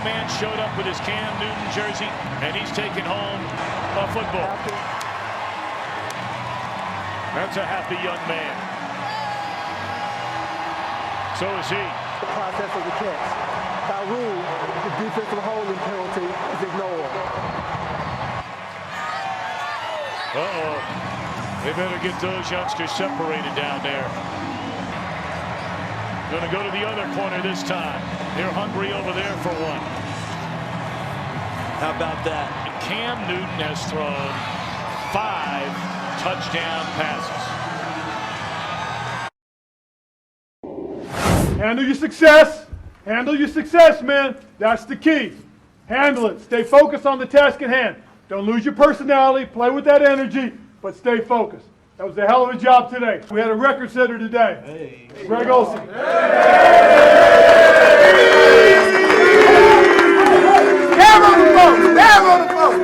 young man showed up with his Cam Newton jersey, and he's taking home a football. That's a happy young man. So is he. The process of the catch. By rule, the defensive holding penalty is ignored. They better get those youngsters separated down there. Going to go to the other corner this time. They're hungry over there for one. How about that? And Cam Newton has thrown 5 touchdown passes. Handle your success. Handle your success, man. That's the key. Handle it. Stay focused on the task at hand. Don't lose your personality. Play with that energy, but stay focused. That was a hell of a job today. We had a record setter today. Hey. Greg Olsen. Hey. Down on the boat. Down on the boat.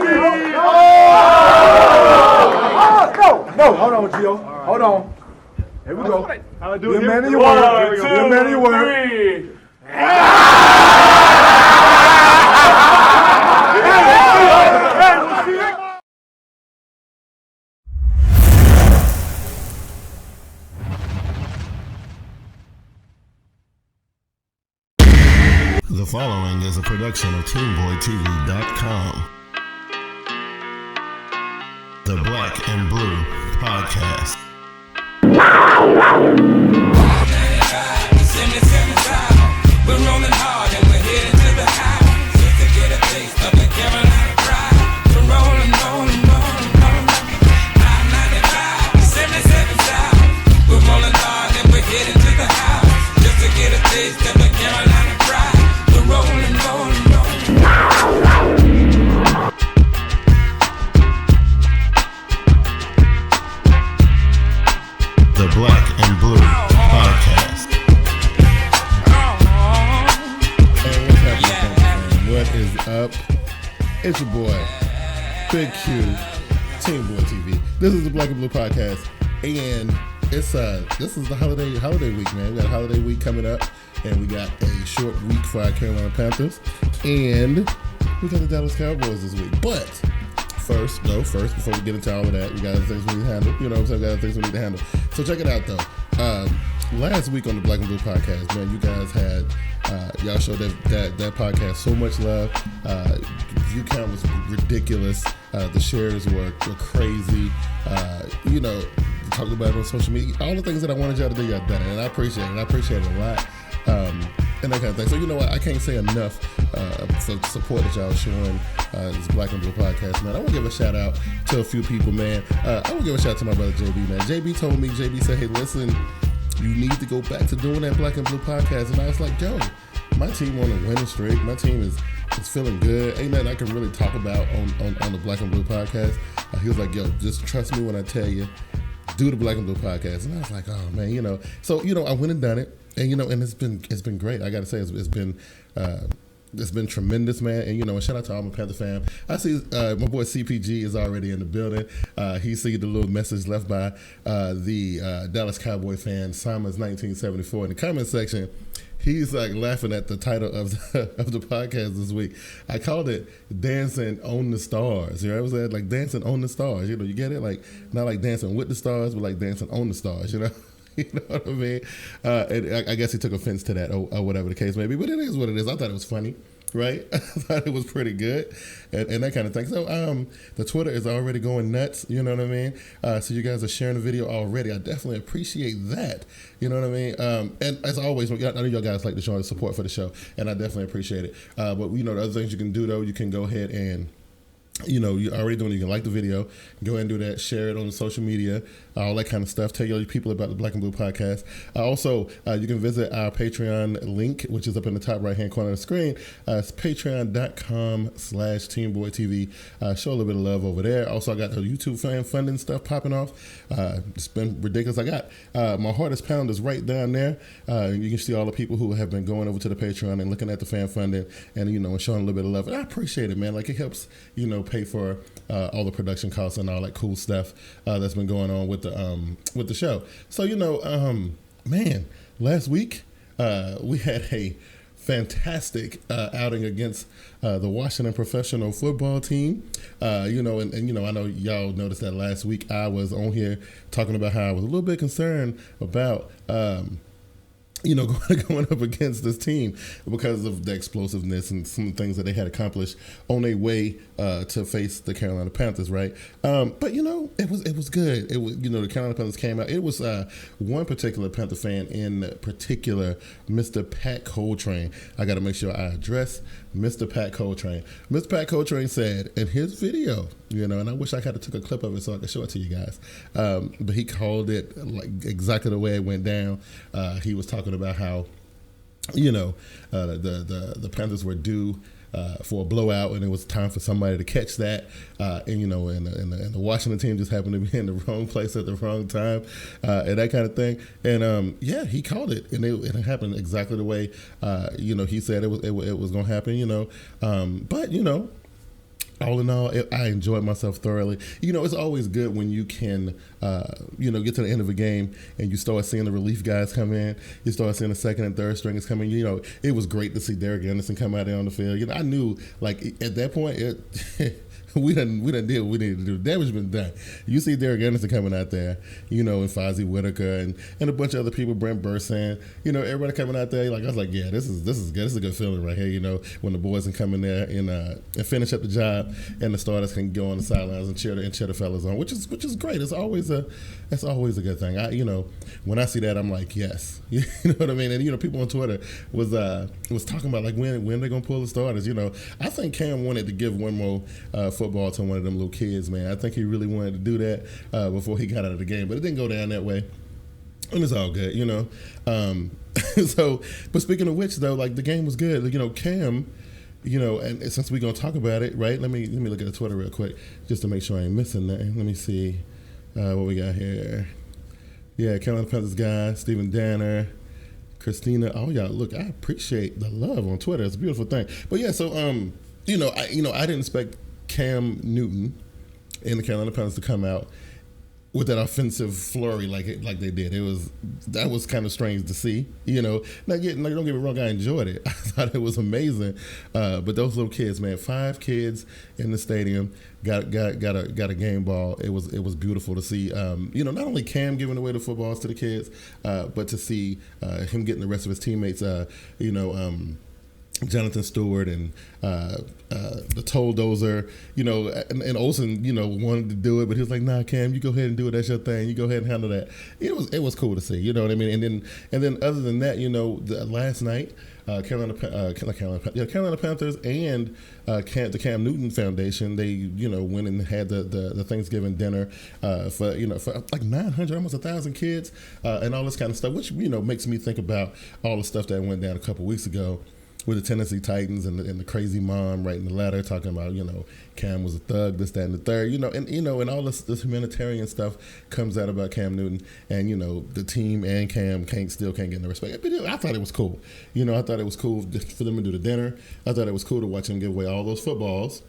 No, hold on, Gio. Hold on. Here we go. How I do You're it? a man of your word. You're a man of your word. The following is a production of TeamBoydTV.com. The Black and Blue Podcast. We're rolling hard and we're heading to the house just to get a taste of the Carolina pride. We're rolling, rolling, rolling, rolling. 995, 77 South. We're rolling hard and we're heading to the house just to get a taste of the Carolina pride. We're rolling, rolling, rolling. The Black and Blue Podcast. What is up? It's your boy, Big Q, TeamBoydTV. This is the Black and Blue Podcast, and it's this is the holiday week, man. We got a holiday week coming up, and we got a short week for our Carolina Panthers, and we got the Dallas Cowboys this week. But first, before we get into all of that, we got other things we need to handle. You know what I'm saying? We got other things we need to handle. So check it out, though. Last week on the Black and Blue Podcast, man, you guys had y'all showed that podcast so much love. View count was ridiculous. The shares were crazy. You know, talked about it on social media. All the things that I wanted y'all to do, y'all done it, and I appreciate it. I appreciate it a lot. And that kind of thing. So you know what? I can't say enough for the support that y'all showing this Black and Blue Podcast, man. I want to give a shout out to a few people, man. I want to give a shout out to my brother JB, man. JB told me, JB said, hey, listen, you need to go back to doing that Black and Blue Podcast. And I was like, yo, my team on a winning streak. My team is feeling good. Ain't nothing I can really talk about on the Black and Blue Podcast. He was like, yo, just trust me when I tell you, do the Black and Blue Podcast. And I was like, oh man, you know. So, you know, I went and done it. And, you know, and it's been great. I got to say, it's been tremendous, man. And, you know, shout out to all my Panther fam. I see my boy CPG is already in the building. He see the little message left by the Dallas Cowboy fan, Simon's 1974 in the comment section. He's like laughing at the title of the podcast this week. I called it Dancing on the Stars. You know what I'm saying? Like Dancing on the Stars. You know, you get it? Like not like Dancing with the Stars, but like Dancing on the Stars, you know? You know what I mean? And I guess he took offense to that or whatever the case may be. But it is what it is. I thought it was funny, right? I thought it was pretty good and that kind of thing. So the Twitter is already going nuts. You know what I mean? So you guys are sharing the video already. I definitely appreciate that. You know what I mean? And as always, I know y'all guys like to show the support for the show, and I definitely appreciate it. But, you know, the other things you can do, though, you can go ahead and, you know, you're already doing it. You can like the video, go ahead and do that, share it on social media, all that kind of stuff. Tell your people about the Black and Blue Podcast. Also, you can visit our Patreon link, which is up in the top right-hand corner of the screen. It's patreon.com/TeamBoydTV. Show a little bit of love over there. Also, I got the YouTube fan funding stuff popping off. It's been ridiculous. I got my hardest pound is right down there. You can see all the people who have been going over to the Patreon and looking at the fan funding and, you know, and showing a little bit of love. And I appreciate it, man. Like, it helps, you know, pay for all the production costs and all that cool stuff that's been going on with the show. So, you know, man, last week we had a fantastic outing against the Washington professional football team. I know y'all noticed that last week I was on here talking about how I was a little bit concerned about going up against this team because of the explosiveness and some things that they had accomplished on their way to face the Carolina Panthers, right? But it was good. It was the Carolina Panthers came out. It was one particular Panther fan in particular, Mr. Pat Coltrane. I got to make sure I address Mr. Pat Coltrane. Mr. Pat Coltrane said in his video, and I wish I could have took a clip of it so I could show it to you guys. But he called it like exactly the way it went down. He was talking about how, the Panthers were due for a blowout, and it was time for somebody to catch that. And the Washington team just happened to be in the wrong place at the wrong time, and that kind of thing. And he called it, and it happened exactly the way he said it was going to happen. But all in all, I enjoyed myself thoroughly. It's always good when you can, get to the end of a game and you start seeing the relief guys come in. You start seeing the second and third stringers come in. It was great to see Derek Anderson come out there on the field. I knew, at that point, we done did what we needed to do. The damage been done. You see Derek Anderson coming out there, and Fozzie Whitaker and a bunch of other people, Brent Burson, everybody coming out there. I was like, yeah, this is good. This is a good feeling right here. When the boys can come in there and finish up the job, and the starters can go on the sidelines and cheer the fellas on, which is great. It's always a good thing. When I see that, I'm like, yes, you know what I mean. And people on Twitter was talking about when they're gonna pull the starters. I think Cam wanted to give one more football to one of them little kids, man. I think he really wanted to do that before he got out of the game, but it didn't go down that way, and it's all good, but speaking of which, though, the game was good. Cam, and since we're gonna talk about it, right? Let me look at the Twitter real quick just to make sure I ain't missing nothing. Let me see what we got here. Yeah, Carolina Panthers guy, Stephen Danner, Christina. Oh yeah, look, I appreciate the love on Twitter. It's a beautiful thing. But yeah, so I didn't expect Cam Newton and the Carolina Panthers to come out with that offensive flurry like they did. That was kind of strange to see. Don't get me wrong, I enjoyed it. I thought it was amazing. But those little kids, man, 5 kids in the stadium got a game ball. It was beautiful to see. Not only Cam giving away the footballs to the kids, but to see him getting the rest of his teammates. Jonathan Stewart and the Toll Dozer, and Olsen, wanted to do it, but he was like, "Nah, Cam, you go ahead and do it. That's your thing. You go ahead and handle that." It was cool to see. You know what I mean? And then other than that, last night, Carolina Panthers and the Cam Newton Foundation, they went and had the Thanksgiving dinner for like 900, almost 1,000 kids, and all this kind of stuff, which makes me think about all the stuff that went down a couple weeks ago with the Tennessee Titans and the crazy mom writing the letter talking about, Cam was a thug, this, that, and the third, and all this humanitarian stuff comes out about Cam Newton, and, the team and Cam still can't get no respect. But I thought it was cool. I thought it was cool for them to do the dinner. I thought it was cool to watch them give away all those footballs,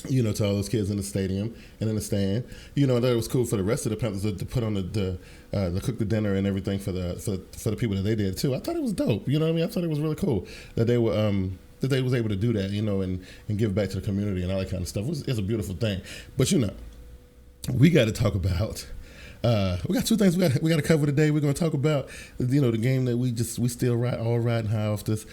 to all those kids in the stadium and in the stand. I thought it was cool for the rest of the Panthers to put on the cook the dinner and everything for the people that they did too. I thought it was dope. You know what I mean? I thought it was really cool that they were that they was able to do that. And give back to the community and all that kind of stuff. It's a beautiful thing. But we got to talk about. We got 2 things we got to cover today. We're going to talk about the game that we still riding high off this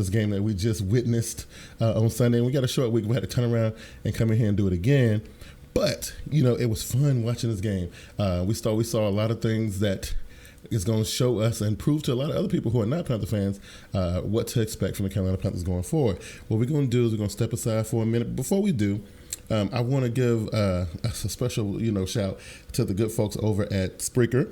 game that we just witnessed on Sunday. And we got a short week. We had to turn around and come in here and do it again. But it was fun watching this game. We saw a lot of things that is going to show us and prove to a lot of other people who are not Panther fans what to expect from the Carolina Panthers going forward. What we're going to do is we're going to step aside for a minute. Before we do, I want to give a special, shout to the good folks over at Spreaker.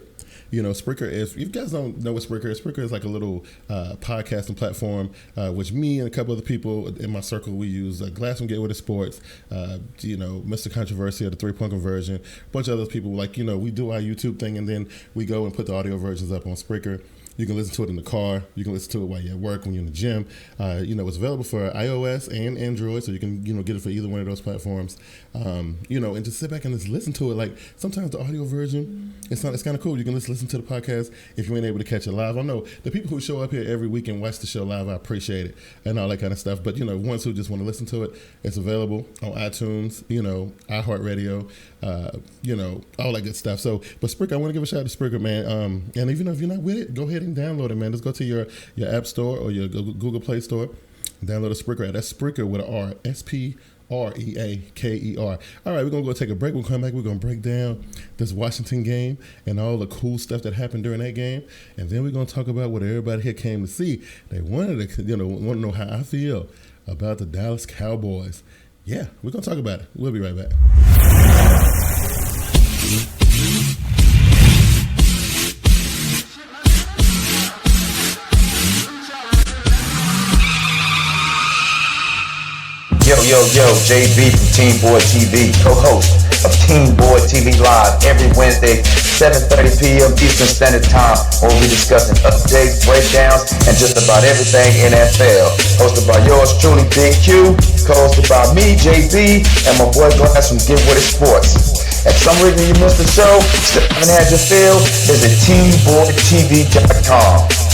Spreaker is, if you guys don't know what Spreaker is like a little podcasting platform, which me and a couple other people in my circle, we use Glass and Get With It Sports, Mr. Controversy of the 3-Point Conversion, a bunch of other people, we do our YouTube thing, and then we go and put the audio versions up on Spreaker. You can listen to it in the car. You can listen to it while you're at work, when you're in the gym. It's available for iOS and Android, so you can, get it for either one of those platforms. And just sit back and just listen to it. Like, sometimes the audio version, it's kind of cool. You can listen to the podcast if you ain't able to catch it live. I know the people who show up here every week and watch the show live, I appreciate it and all that kind of stuff. But, ones who just want to listen to it, it's available on iTunes, iHeartRadio, all that good stuff. So, but Spreaker, I want to give a shout out to Spreaker, man. And even if you're not with it, go ahead and download it, man. Just go to your App Store or your Google Play Store, download a Spreaker app. That's Spreaker with an R, SPREAKER. All right, we're going to go take a break. We'll come back. We're going to break down this Washington game and all the cool stuff that happened during that game. And then we're going to talk about what everybody here came to see. They wanted to, want to know how I feel about the Dallas Cowboys. Yeah, we're going to talk about it. We'll be right back. Yo, JB from TeamBoydTV, co-host of TeamBoydTV Live every Wednesday, 7:30 p.m. Eastern Standard Time, where we'll be discussing updates, breakdowns, and just about everything NFL. Hosted by yours truly, Big Q, co-hosted by me, JB, and my boy Glass from Get With It Sports. If for some reason you missed the show, still haven't had your fill, visit TeamBoydTV.com.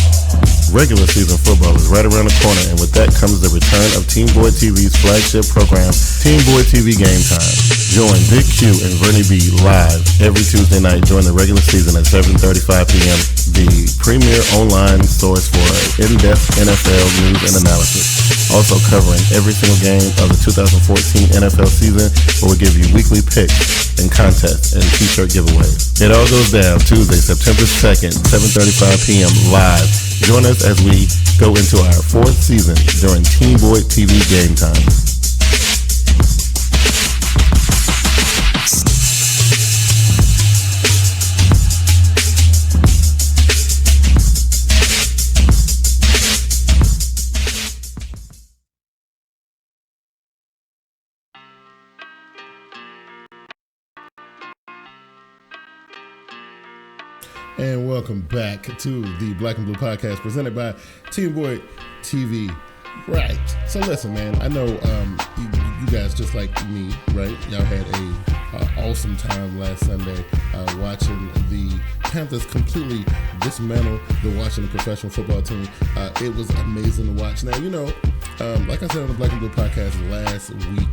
Regular season football is right around the corner, and with that comes the return of TeamBoydTV's flagship program, TeamBoydTV Game Time. Join Big Q and Vernie B live every Tuesday night during the regular season at 7:35 p.m., the premier online source for in-depth NFL news and analysis. Also covering every single game of the 2014 NFL season, where we give you weekly picks and contests and t-shirt giveaways. It all goes down Tuesday, September 2nd, 7:35 p.m. live. Join us as we go into our 4th season during TeamBoydTV Game Time. And welcome back to the Black and Blue Podcast presented by TeamBoydTV. Right. So listen, man, I know you guys, just like me, right? Y'all had a awesome time last Sunday watching the Panthers completely dismantle the Washington professional football team. It was amazing to watch. Now, like I said on the Black and Blue Podcast last week,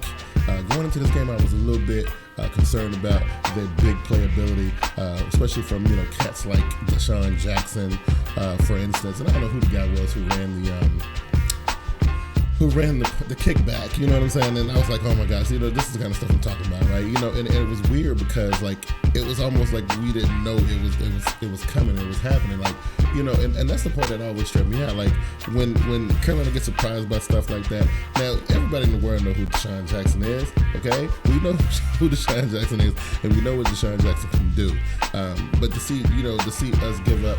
going into this game, I was a little bit concerned about their big playability, especially from cats like Deshaun Jackson, for instance. And I don't know who the guy was who ran the kickback, you know what I'm saying? And I was like, oh my gosh, this is the kind of stuff I'm talking about, right? And it was weird because it was almost like we didn't know it was coming, it was happening, and that's the part that always tripped me out. Like when Carolina gets surprised by stuff like that. Now everybody in the world know who Deshaun Jackson is, okay? We know who Deshaun Jackson is, and we know what Deshaun Jackson can do. But to see us give up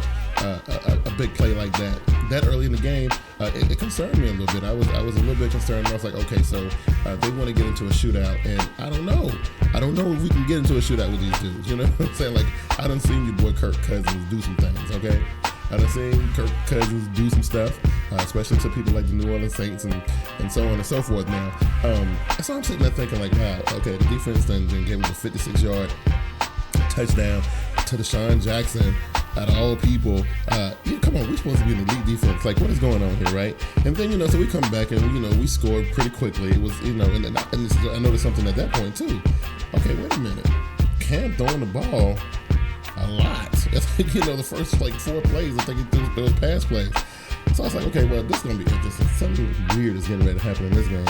a big play like that early in the game, it concerned me a little bit. I was a little bit concerned. I was like, okay, so they want to get into a shootout, and I don't know if we can get into a shootout with these dudes. You know what I'm saying? Like, I done seen your boy Kirk Cousins do some things, okay? I done seen Kirk Cousins do some stuff, especially to people like the New Orleans Saints and so on and so forth now. So I'm sitting there thinking like, wow, okay, the defense then gave him a 56-yard touchdown to Deshaun Jackson. Out of all people, come on, we're supposed to be an elite defense. Like, what is going on here, right? And then, so we come back and, we scored pretty quickly. It was, and I noticed something at that point, too. Okay, wait a minute. Cam throwing the ball a lot. It's like, the first, 4 plays, I think he threw those pass plays. So I was like, okay, well, this is going to be interesting. Something weird is getting ready to happen in this game.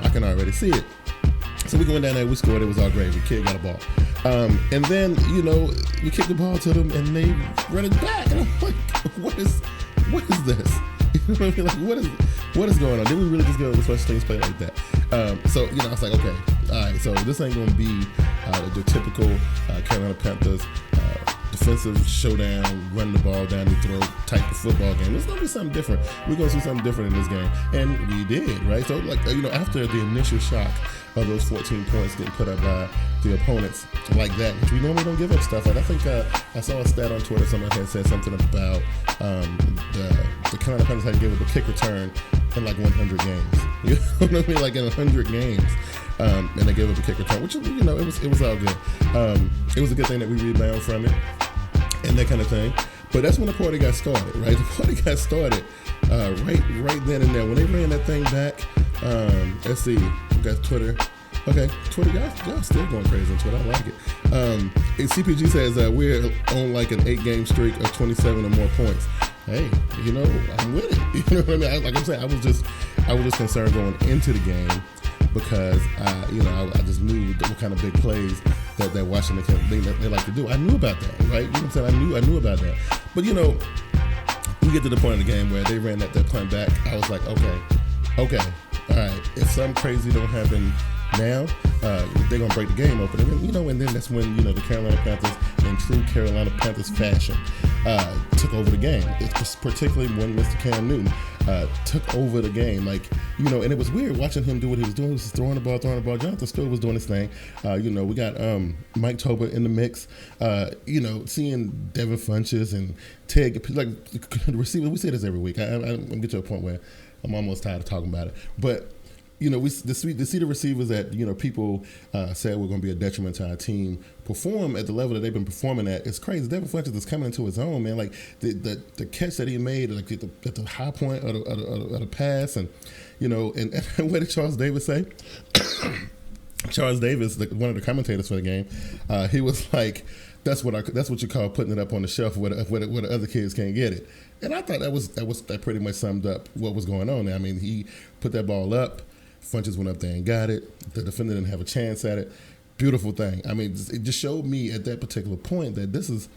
I can already see it. So we went down there, we scored, it was all great. The kid got a ball. And then, we kicked the ball to them and they run it back. And I'm like, what is this? You know what I mean? Like, what is going on? Did we really just go to special things play like that? So, I was like, okay, all right, so this ain't going to be the typical Carolina Panthers defensive showdown, run the ball down the throat type of football game. It's going to be something different. We're going to see something different in this game. And we did, right? So, after the initial shock of those 14 points getting put up by the opponents like that, which we normally don't give up stuff like. I think I saw a stat on Twitter. Somebody had said something about the Carolina Panthers had to give up a kick return in like 100 games. You know what I mean? Like in 100 games. And they gave up a kick return, which, you know, it was all good. It was a good thing that we rebound from it and that kind of thing. But that's when the party got started, right? The party got started right then and there. When they ran that thing back, let's see, we got Twitter. Okay, Twitter, y'all still going crazy on Twitter. I like it. CPG says we're on like an 8-game streak of 27 or more points. Hey, you know, I'm with it. You know what I mean? Like I'm saying, I was just concerned going into the game because I just knew what kind of big plays that Washington they like to do. I knew about that, right? You know what I'm saying? I knew about that. But you know, we get to the point in the game where they ran that punt back. I was like, okay, all right. If something crazy don't happen now, they're gonna break the game open, and then, you know, and then that's when, you know, the Carolina Panthers, in true Carolina Panthers fashion, took over the game. It's particularly when Mr. Cam Newton took over the game, like, you know, and it was weird watching him do what he was doing. He was throwing the ball. Jonathan Stewart was doing his thing. You know, we got Mike Toba in the mix. You know, seeing Devin Funches and Ted, like the receiver. We say this every week. I'm get to a point where I'm almost tired of talking about it, but. You know, to see the receivers that, you know, people said were going to be a detriment to our team perform at the level that they've been performing at. It's crazy. Devin Funches is coming into his own, man. Like the catch that he made, like at the high point of the pass, and you know, and what did Charles Davis say? Charles Davis, one of the commentators for the game, he was like, "That's what you call putting it up on the shelf where the other kids can't get it." And I thought that pretty much summed up what was going on there. I mean, he put that ball up. Funches went up there and got it. The defender didn't have a chance at it. Beautiful thing. I mean, it just showed me at that particular point that this is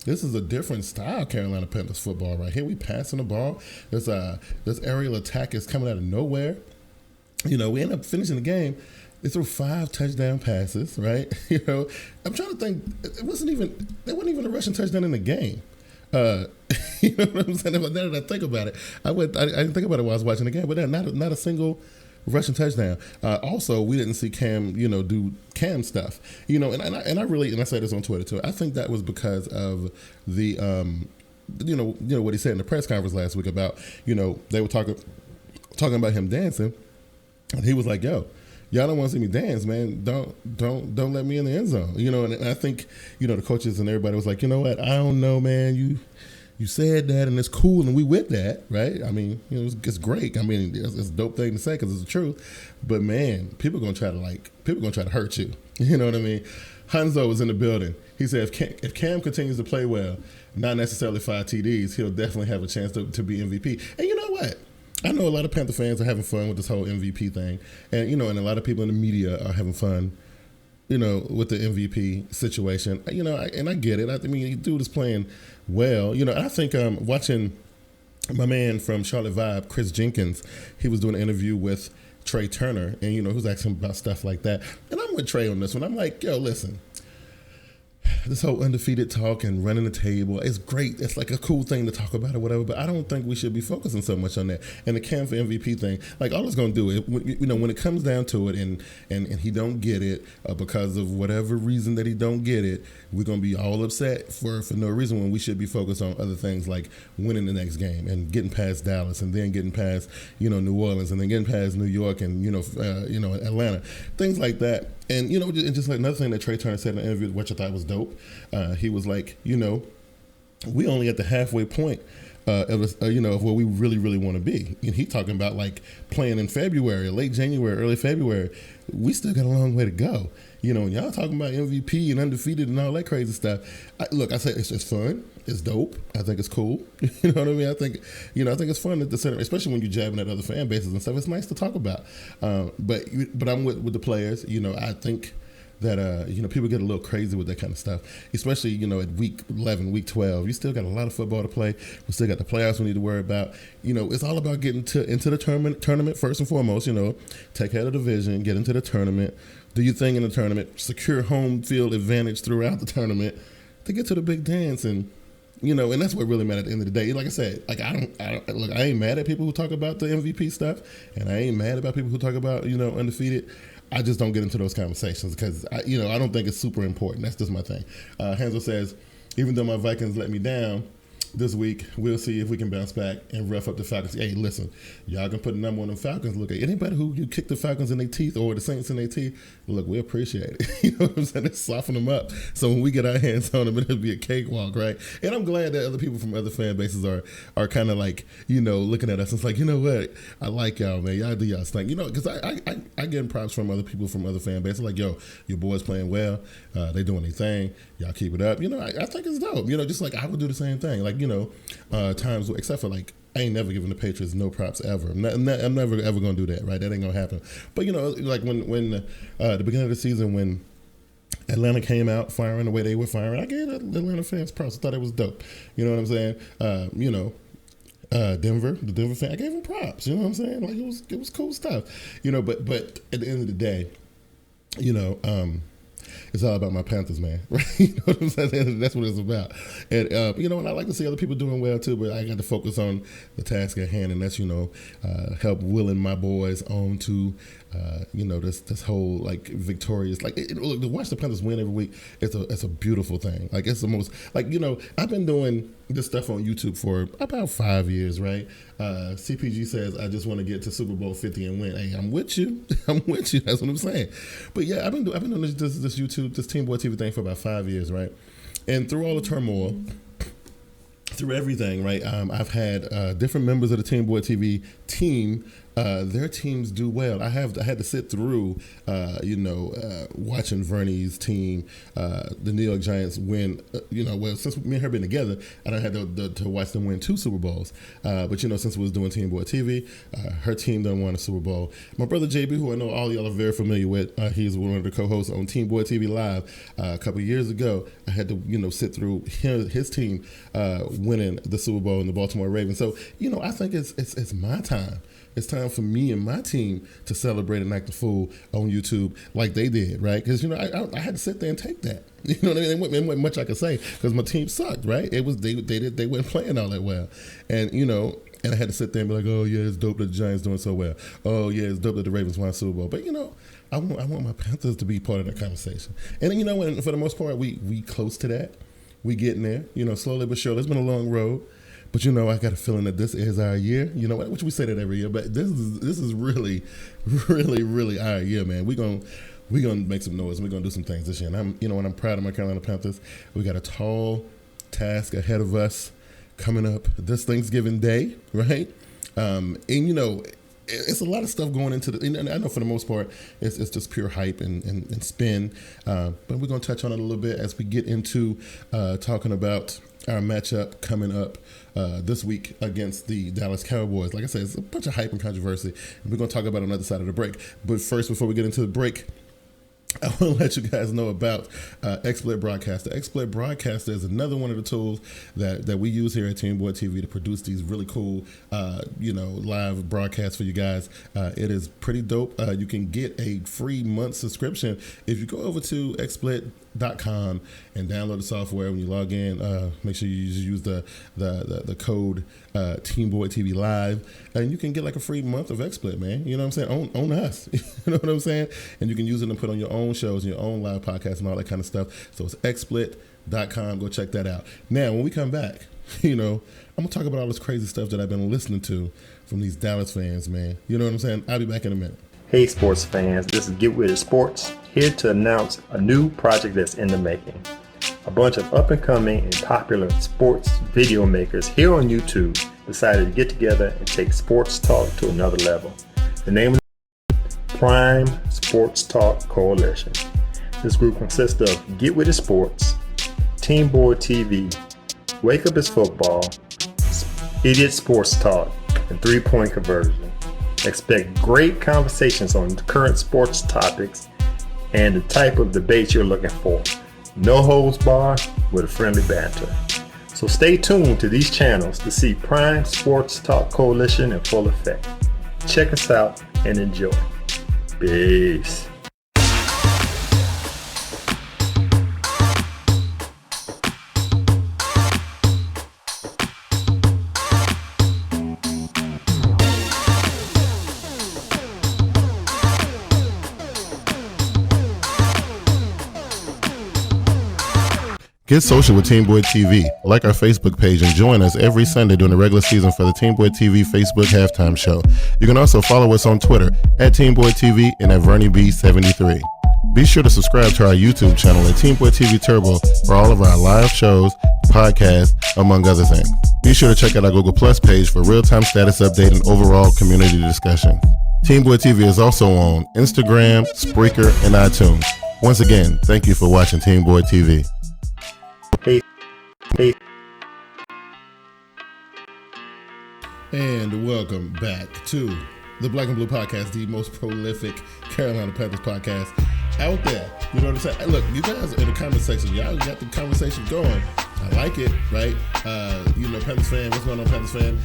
a different style Carolina Panthers football right here. We passing the ball. This aerial attack is coming out of nowhere. You know, we end up finishing the game. They threw 5 touchdown passes, right? You know, I'm trying to think. There wasn't even a rushing touchdown in the game. You know what I'm saying? Now that I think about it, I didn't think about it while I was watching the game, but not a single rushing touchdown. Also, we didn't see Cam, you know, do Cam stuff. You know, and I said this on Twitter too. I think that was because of the you know what he said in the press conference last week about, you know, they were talking about him dancing, and he was like, "Yo, y'all don't want to see me dance, man. Don't let me in the end zone." You know, and I think, you know, the coaches and everybody was like, "You know what? I don't know, man. You said that, and it's cool, and we with that, right? I mean, you know, it's great. I mean, it's a dope thing to say because it's the truth. But man, people gonna try to hurt you. You know what I mean? Hanzo was in the building. He said if Cam continues to play well, not necessarily 5 TDs, he'll definitely have a chance to be MVP. And you know what? I know a lot of Panther fans are having fun with this whole MVP thing, and you know, and a lot of people in the media are having fun, you know, with the MVP situation. You know, and I get it. I mean, the dude is playing well. You know, I think watching my man from Charlotte Vibe, Chris Jenkins, he was doing an interview with Trey Turner, and you know, he was asking about stuff like that. And I'm with Trey on this one. I'm like, yo, listen. This whole undefeated talk and running the table is great. It's like a cool thing to talk about or whatever, but I don't think we should be focusing so much on that. And the Cam for MVP thing, like all it's going to do is, you know, when it comes down to it and he don't get it because of whatever reason that he don't get it, we're going to be all upset for no reason when we should be focused on other things like winning the next game and getting past Dallas and then getting past, you know, New Orleans and then getting past New York and, you know, Atlanta, things like that. And, you know, just like another thing that Trey Turner said in the interview, which I thought was dope, he was like, you know, we only at the halfway point of where we really, really want to be. And he talking about like playing in February, late January, early February. We still got a long way to go. You know, and y'all talking about MVP and undefeated and all that crazy stuff. I say it's fun. It's dope. I think it's cool. You know what I mean? I think it's fun at the center, especially when you're jabbing at other fan bases and stuff. It's nice to talk about. But I'm with the players. You know, I think that, you know, people get a little crazy with that kind of stuff, especially, you know, at week 11, week 12. You still got a lot of football to play. We still got the playoffs we need to worry about. You know, it's all about getting into the tournament first and foremost. You know, take care of the division, get into the tournament, do your thing in the tournament, secure home field advantage throughout the tournament to get to the big dance. And, you know, and that's what really matters at the end of the day. Like I said, like I ain't mad at people who talk about the MVP stuff, and I ain't mad about people who talk about, you know, undefeated. I just don't get into those conversations because I don't think it's super important. That's just my thing. Hansel says, even though my Vikings let me down this week, we'll see if we can bounce back and rough up the Falcons. Hey, listen, y'all can put a number on the Falcons. Look, at anybody who you kick the Falcons in their teeth or the Saints in their teeth, look, we appreciate it. You know what I'm saying? Let's soften them up. So when we get our hands on them, it'll be a cakewalk, right? And I'm glad that other people from other fan bases are kind of like, looking at us. It's like, you know what? I like y'all, man. Y'all do y'all's thing. Because I get props from other people from other fan bases. Like, yo, your boys playing well. They doing their thing. Y'all keep it up. I think it's dope. Just like I would do the same thing. Like, times, except for like, I ain't never giving the Patriots no props ever. I'm never ever gonna do that, right? That ain't gonna happen. But like when the beginning of the season when Atlanta came out firing the way they were firing, I gave the Atlanta fans props. I thought it was dope. You know what I'm saying? Denver, the Denver fan, I gave them props. You know what I'm saying? Like it was cool stuff. But at the end of the day, it's all about my Panthers, man. Right? You know what I'm saying? That's what it's about. And, and I like to see other people doing well, too, but I got to focus on the task at hand, and that's, help willing my boys on to, this whole, like, victorious. Like, look, to watch the Panthers win every week, it's a beautiful thing. Like, it's the most, like, I've been doing this stuff on YouTube for about 5 years, right? CPG says, I just want to get to Super Bowl 50 and win. Hey, I'm with you. I'm with you. That's what I'm saying. But yeah, I've been doing this YouTube, this Team Boy TV thing for about 5 years, right? And through all the turmoil, through everything, right? I've had different members of the Team Boy TV team. Their teams do well. I had to sit through, watching Vernie's team, the New York Giants win. Since me and her been together, I don't had to watch them win 2 Super Bowls. But since we was doing Team Boy TV, her team done won a Super Bowl. My brother JB, who I know all y'all are very familiar with, he's one of the co-hosts on Team Boy TV Live. A couple of years ago, I had to sit through his team winning the Super Bowl in the Baltimore Ravens. So I think it's my time. It's time for me and my team to celebrate and act a fool on YouTube like they did, right? Because I had to sit there and take that. You know what I mean? There wasn't much I could say because my team sucked, right? It was they weren't playing all that well, and and I had to sit there and be like, oh yeah, it's dope that the Giants doing so well. Oh yeah, it's dope that the Ravens won a Super Bowl. But I want my Panthers to be part of that conversation. And for the most part, we close to that. We getting there. Slowly but surely. It's been a long road. But I got a feeling that this is our year. Which we say that every year, but this is really, really, really our year, man. We're gonna make some noise. We're gonna do some things this year. And I'm proud of my Carolina Panthers. We got a tall task ahead of us coming up this Thanksgiving Day, right? It's a lot of stuff going into I know for the most part it's just pure hype and spin, but we're gonna touch on it a little bit as we get into talking about our matchup coming up this week against the Dallas Cowboys. Like I said, it's a bunch of hype and controversy, and we're going to talk about it on the other side of the break. But first, before we get into the break, I want to let you guys know about XSplit Broadcaster. XSplit Broadcaster is another one of the tools that we use here at Team Boy TV to produce these really cool, live broadcasts for you guys. It is pretty dope. You can get a free month subscription if you go over to XSplit.com and download the software. When you log in, make sure you use the code TeamBoydTV Live, and you can get like a free month of XSplit, man. You know what I'm saying? On us. You know what I'm saying? And you can use it and put on your own shows, your own live podcasts, and all that kind of stuff. So it's XSplit.com. Go check that out. Now, when we come back, I'm gonna talk about all this crazy stuff that I've been listening to from these Dallas fans, man. You know what I'm saying? I'll be back in a minute. Hey sports fans, this is Get With It Sports, here to announce a new project that's in the making. A bunch of up-and-coming and popular sports video makers here on YouTube decided to get together and take sports talk to another level. The name of the Prime Sports Talk Coalition. This group consists of Get With It Sports, Team Boy TV, Wake Up Is Football, Idiot Sports Talk, and 3-Point Conversion. Expect great conversations on current sports topics and the type of debates you're looking for. No holds barred with a friendly banter. So stay tuned to these channels to see Prime Sports Talk Coalition in full effect. Check us out and enjoy. Peace. Get social with Team Boy TV. Like our Facebook page and join us every Sunday during the regular season for the Team Boy TV Facebook halftime show. You can also follow us on Twitter at Team Boy TV and at VernieB73. Be sure to subscribe to our YouTube channel at Team Boy TV Turbo for all of our live shows, podcasts, among other things. Be sure to check out our Google Plus page for real-time status update and overall community discussion. Team Boy TV is also on Instagram, Spreaker, and iTunes. Once again, thank you for watching Team Boy TV. Peace. And welcome back to the Black and Blue Podcast, the most prolific Carolina Panthers podcast out there. You know what I'm saying? Look, you guys in the comment section, y'all got the conversation going. I like it, right? Panthers fan, what's going on, Panthers fan?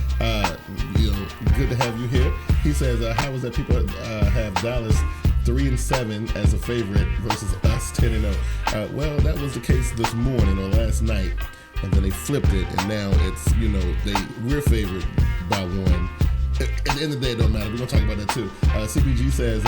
Good to have you here. He says, how is that people have Dallas 3-7 as a favorite versus us 10-0? Well, that was the case this morning or last night, and then they flipped it, and now it's, we're favored by one. At the end of the day, it don't matter. We're going to talk about that too. CBG says,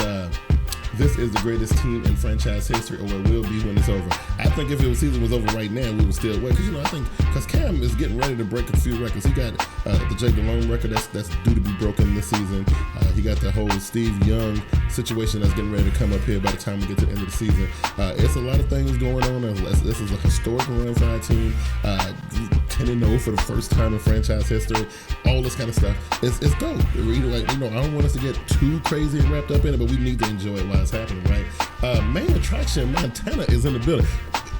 this is the greatest team in franchise history, or it will be when it's over. I think if the season was over right now, we would still win. Because Cam is getting ready to break a few records. He got the Jake Delhomme record that's due to be broken this season. He got the whole Steve Young situation that's getting ready to come up here by the time we get to the end of the season. It's a lot of things going on. This is a historic run for our team. 10-0 for the first time in franchise history. All this kind of stuff. It's dope. I don't want us to get too crazy and wrapped up in it, but we need to enjoy it while it's happening, right? Main attraction, Montana is in the building.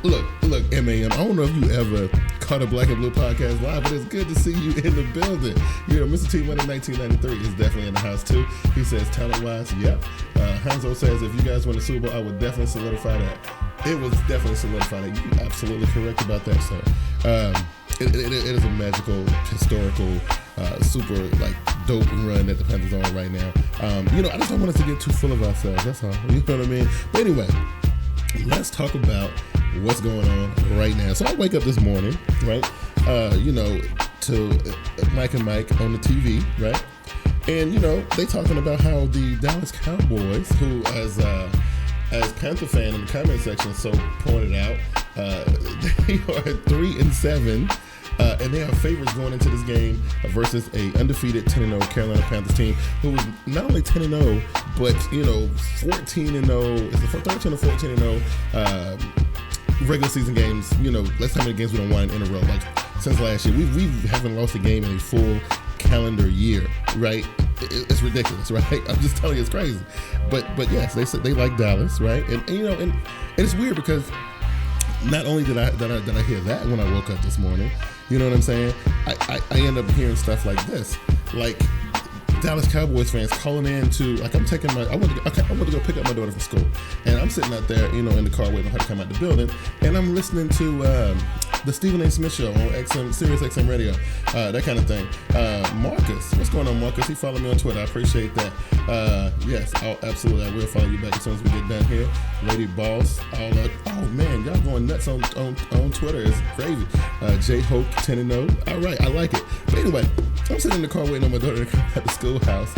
Look, MAM, I don't know if you ever caught a Black and Blue podcast live, but it's good to see you in the building. Mr. T Money 1993 is definitely in the house too. He says, talent-wise, yep. Hanzo says, if you guys win the Super Bowl, I would definitely solidify that. It was definitely solidified. You're absolutely correct about that, sir. It is a magical, historical, super dope run that the Panthers are on right now. I just don't want us to get too full of ourselves. That's all. You know what I mean? But anyway, let's talk about what's going on right now. So I wake up this morning, right? To Mike and Mike on the TV, right? And they talking about how the Dallas Cowboys, who as Panther fan in the comment section so pointed out, they are 3-7. And they are favorites going into this game versus a undefeated 10-0 Carolina Panthers team who is not only 10-0, but 14-0. It's the 13 or 14-0 regular season games. Let's how many games we don't win in a row. Since last year, we haven't lost a game in a full calendar year, right? It's ridiculous, right? I'm just telling you, it's crazy. But yes, they said they like Dallas, right? And it's weird because not only did I hear that when I woke up this morning, you know what I'm saying? I end up hearing stuff like this, like Dallas Cowboys fans calling in to I went to go pick up my daughter from school, and I'm sitting out there, in the car waiting on her to come out the building, and I'm listening to the Stephen A. Smith show on Sirius XM Radio, that kind of thing. Marcus, what's going on, Marcus? He followed me on Twitter. I appreciate that. Yes, absolutely. I will follow you back as soon as we get done here. Lady Boss, all that. Oh man, y'all going nuts on Twitter. It's crazy. J Hope 10-0. All right, I like it. But anyway, I'm sitting in the car waiting on my daughter to come out the schoolhouse.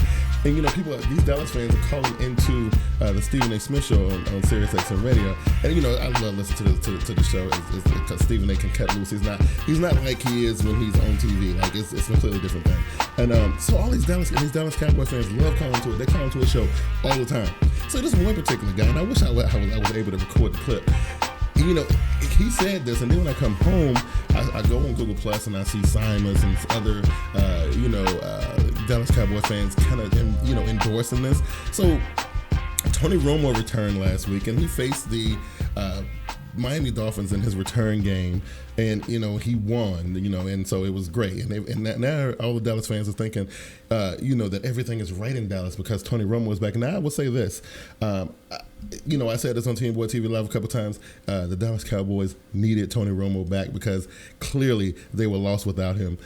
And these Dallas fans are calling into the Stephen A. Smith show on Sirius XM Radio, and I love listening to the show because Stephen A. can cut loose. He's not like he is when he's on TV. It's a completely different thing. And so all these Dallas Cowboy fans love calling to it. They call into a show all the time. So this one particular guy, and I wish I was able to record the clip. He said this, and then when I come home, I go on Google Plus and I see Simons and other, Dallas Cowboy fans kind of, endorsing this. So Tony Romo returned last week, and he faced the Miami Dolphins in his return game, and he won, and so it was great. And now all the Dallas fans are thinking, that everything is right in Dallas because Tony Romo is back. Now I will say this. I said this on Team Boy TV Live a couple times. The Dallas Cowboys needed Tony Romo back because clearly they were lost without him.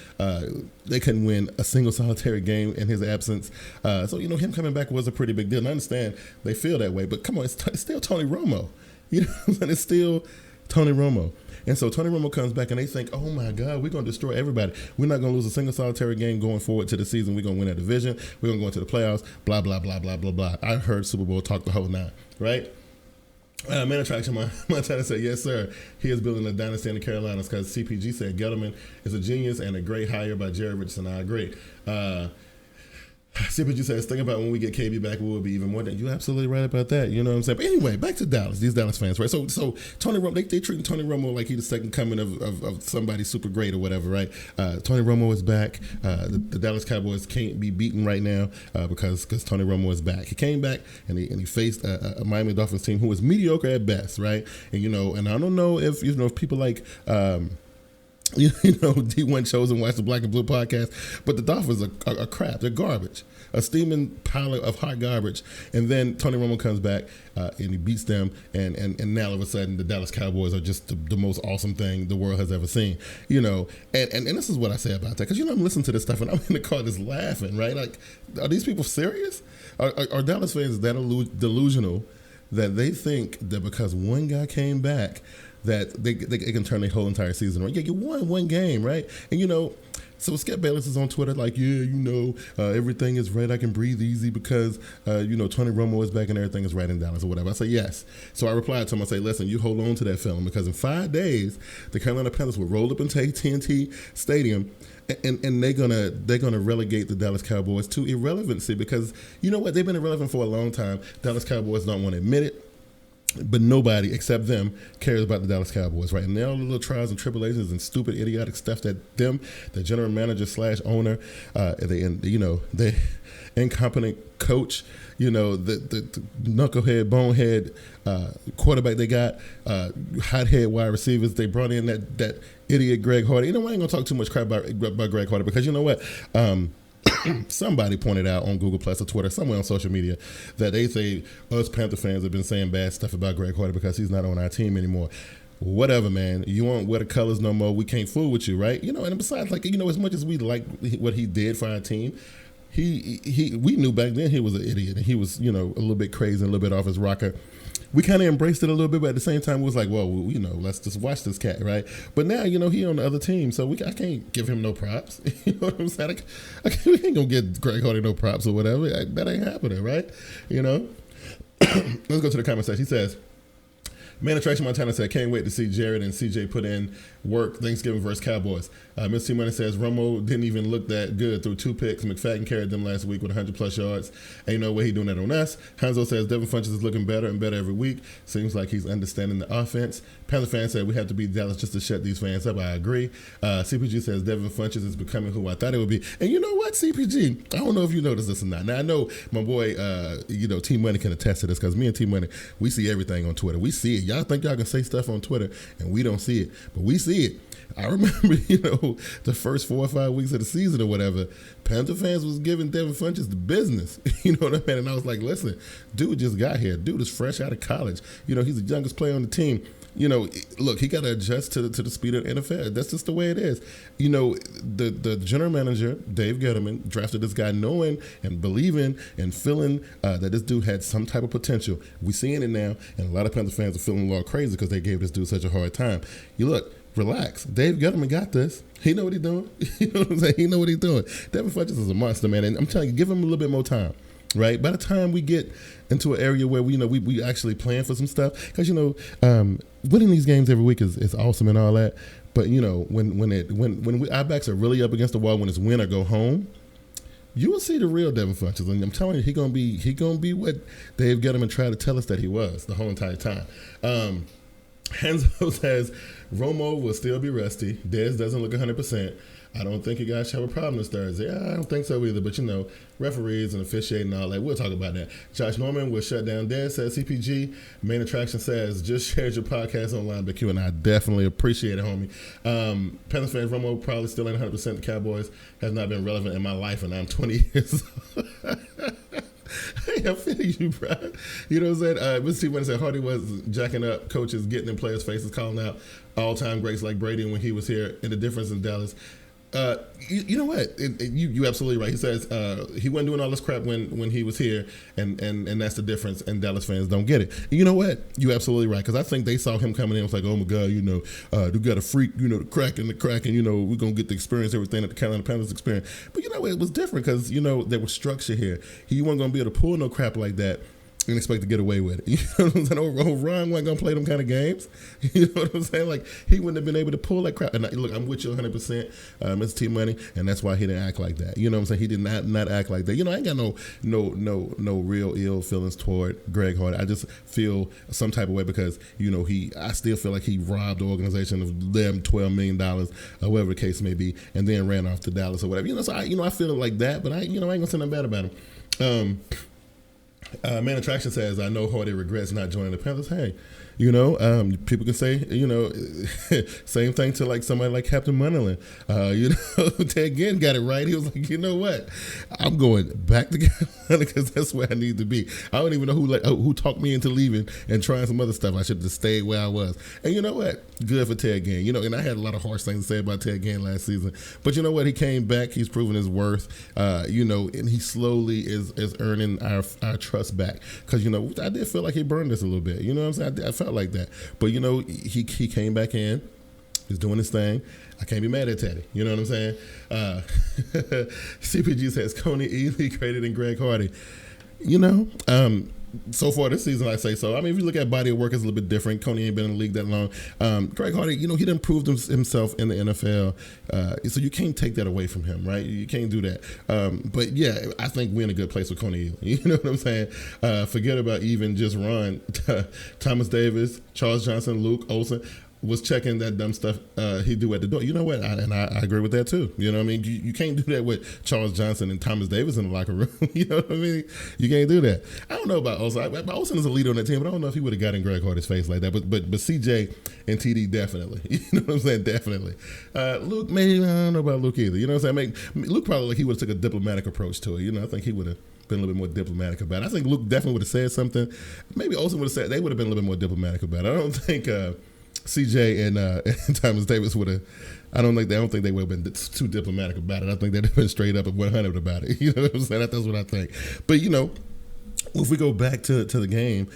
They couldn't win a single solitary game in his absence. So him coming back was a pretty big deal. And I understand they feel that way, but come on, it's still Tony Romo. It's still Tony Romo. And so Tony Romo comes back and they think, oh my God, we're going to destroy everybody. We're not going to lose a single solitary game going forward to the season. We're going to win a division. We're going to go into the playoffs, blah, blah, blah, blah, blah, blah. I heard Super Bowl talk the whole nine, right? Man Attraction Montana said, yes, sir. He is building a dynasty in the Carolinas because CPG said Gettleman is a genius and a great hire by Jerry Richardson. I agree. CPG says, think about when we get KB back, we will be even more than you're absolutely right about that. You know what I'm saying? But anyway, back to Dallas. These Dallas fans, right? So Tony Romo, they treating Tony Romo like he's the second coming of somebody super great or whatever, right? Tony Romo is back. The Dallas Cowboys can't be beaten right now because Tony Romo is back. He came back and he faced a Miami Dolphins team who was mediocre at best, right? And and I don't know if if people like D1 shows and watch the Black and Blue podcast, but the Dolphins are crap. They're garbage, a steaming pile of hot garbage. And then Tony Romo comes back and he beats them, and now all of a sudden the Dallas Cowboys are just the most awesome thing the world has ever seen. And this is what I say about that, because I'm listening to this stuff and I'm in the car just laughing, right? Like, are these people serious? Are Dallas fans that delusional that they think that because one guy came back that they can turn their whole entire season around? Yeah, you won one game, right? And so Skip Bayless is on Twitter like, everything is right. I can breathe easy because, Tony Romo is back and everything is right in Dallas or whatever. I say, yes. So I replied to him, I say, listen, you hold on to that feeling, because in 5 days, the Carolina Panthers will roll up into AT&T Stadium and they're gonna relegate the Dallas Cowboys to irrelevancy, because you know what? They've been irrelevant for a long time. Dallas Cowboys don't want to admit it, but nobody except them cares about the Dallas Cowboys, right? And all the little trials and tribulations and stupid, idiotic stuff that the general manager / owner, the incompetent coach, the knucklehead, bonehead quarterback they got, hothead wide receivers. They brought in that idiot Greg Hardy. I ain't gonna talk too much crap about Greg Hardy, because you know what? Somebody pointed out on Google Plus or Twitter, somewhere on social media, that they say us Panther fans have been saying bad stuff about Greg Hardy because he's not on our team anymore. Whatever, man. You won't wear the colors no more. We can't fool with you, right? And besides, as much as we like what he did for our team, we knew back then he was an idiot and he was, a little bit crazy and a little bit off his rocker. We kind of embraced it a little bit, but at the same time, it was like, well, let's just watch this cat, right? But now, he on the other team, so I can't give him no props. You know what I'm saying? We ain't gonna get Greg Hardy no props or whatever. That ain't happening, right? Let's go to the comment section. He says, Man Attraction Montana said, can't wait to see Jared and CJ put in work Thanksgiving versus Cowboys. Miss T Money says, Romo didn't even look that good through 2 picks. McFadden carried them last week with 100-plus yards. Ain't no way he doing that on us. Hanzo says, Devin Funchess is looking better and better every week. Seems like he's understanding the offense. Panther fan said, we have to beat Dallas just to shut these fans up. I agree. CPG says, Devin Funchess is becoming who I thought it would be. And you know what, CPG? I don't know if you noticed this or not. Now, I know my boy, T Money can attest to this, because me and T Money, we see everything on Twitter. We see it. Y'all think y'all can say stuff on Twitter, and we don't see it. But we see it. I remember, the first 4 or 5 weeks of the season or whatever, Panther fans was giving Devin Funchess the business. You know what I mean? And I was like, listen, dude just got here. Dude is fresh out of college. He's the youngest player on the team. Look, he got to adjust to the speed of the NFL. That's just the way it is. The general manager, Dave Gettleman, drafted this guy knowing and believing and feeling that this dude had some type of potential. We're seeing it now, and a lot of Panther fans are feeling a little crazy because they gave this dude such a hard time. Relax. Dave Gettleman got this. He know what he's doing. You know what I'm saying? He know what he's doing. Devin Funchess is a monster, man. And I'm telling you, give him a little bit more time, right? By the time we get into an area where we actually plan for some stuff, because winning these games every week is awesome and all that. But when our backs are really up against the wall, when it's win or go home, you will see the real Devin Funchess. And I'm telling you, he gonna be what Dave Gettleman tried to tell us that he was the whole entire time. Hanzo says, Romo will still be rusty. Dez doesn't look 100%. I don't think you guys have a problem this Thursday. I don't think so either. But, referees and officiating and all that, we'll talk about that. Josh Norman will shut down Dez, says CPG. Main Attraction says, just shared your podcast online, BQ, and I definitely appreciate it, homie. Panthers fans, Romo probably still ain't 100%. The Cowboys has not been relevant in my life, and I'm 20 years old. Hey, I feel you, bro. You know what I'm saying? Mr. T. Money said Hardy was jacking up coaches, getting in players' faces, calling out all-time greats like Brady when he was here, and the difference in Dallas. You know what? You absolutely right. He says he wasn't doing all this crap when he was here, and that's the difference, and Dallas fans don't get it. And you know what? You absolutely right, because I think they saw him coming in and was like, oh my God, you got a freak, the crack, and we're going to get to experience everything that the Carolina Panthers experience. But it was different because, there was structure here. He wasn't going to be able to pull no crap like that and expect to get away with it. You know what I'm saying? Ron wasn't going to play them kind of games. You know what I'm saying? Like, he wouldn't have been able to pull that crap. And look, I'm with you 100%, Mr. T-Money, and that's why he didn't act like that. You know what I'm saying? He did not act like that. You know, I ain't got no real ill feelings toward Greg Hardy. I just feel some type of way because, you know, I still feel like he robbed the organization of them $12 million, or whatever the case may be, and then ran off to Dallas or whatever. You know, so I feel like that, but I ain't going to say nothing bad about him. Man Attraction says, I know Hardy regrets not joining the Panthers. Hey, you know, people can say, you know, same thing to like somebody like Captain Munderland. You know, Ted Ginn got it right. He was like, you know what? I'm going back to Carolina because that's where I need to be. I don't even know who talked me into leaving and trying some other stuff. I should have just stayed where I was. And you know what? Good for Ted Ginn. You know, and I had a lot of harsh things to say about Ted Ginn last season. But you know what? He came back. He's proven his worth. You know, and he slowly is earning our trust back. Because, you know, I did feel like he burned us a little bit. You know what I'm saying? I felt like that. But, you know, he came back in. He's doing his thing. I can't be mad at Teddy. You know what I'm saying? CPG says, Coney easily greater than Greg Hardy. You know, so far this season, I say so. I mean, if you look at body of work, it's a little bit different. Coney ain't been in the league that long. Greg Hardy, you know, he done proved himself in the NFL. So you can't take that away from him, right? You can't do that. But yeah, I think we're in a good place with Coney. You know what I'm saying? Forget about even just Ron. Thomas Davis, Charles Johnson, Luke Olsen was checking that dumb stuff he do at the door. You know what? I agree with that too. You know what I mean? You can't do that with Charles Johnson and Thomas Davis in the locker room. You know what I mean? You can't do that. I don't know about Olsen. Olsen is a leader on that team, but I don't know if he would have got in Greg Hardy's face like that. But CJ and TD definitely. You know what I'm saying? Definitely. Luke, maybe I don't know about Luke either. You know what I'm saying? Luke probably like he would have took a diplomatic approach to it. You know, I think he would have been a little bit more diplomatic about it. I think Luke definitely would have said something. Maybe Olsen would have said, they would have been a little bit more diplomatic about it. I don't think CJ and Thomas Davis would have. I don't think they would have been too diplomatic about it. I think they'd have been straight up at 100 about it. You know what I'm saying? That's what I think. But you know, if we go back to the game,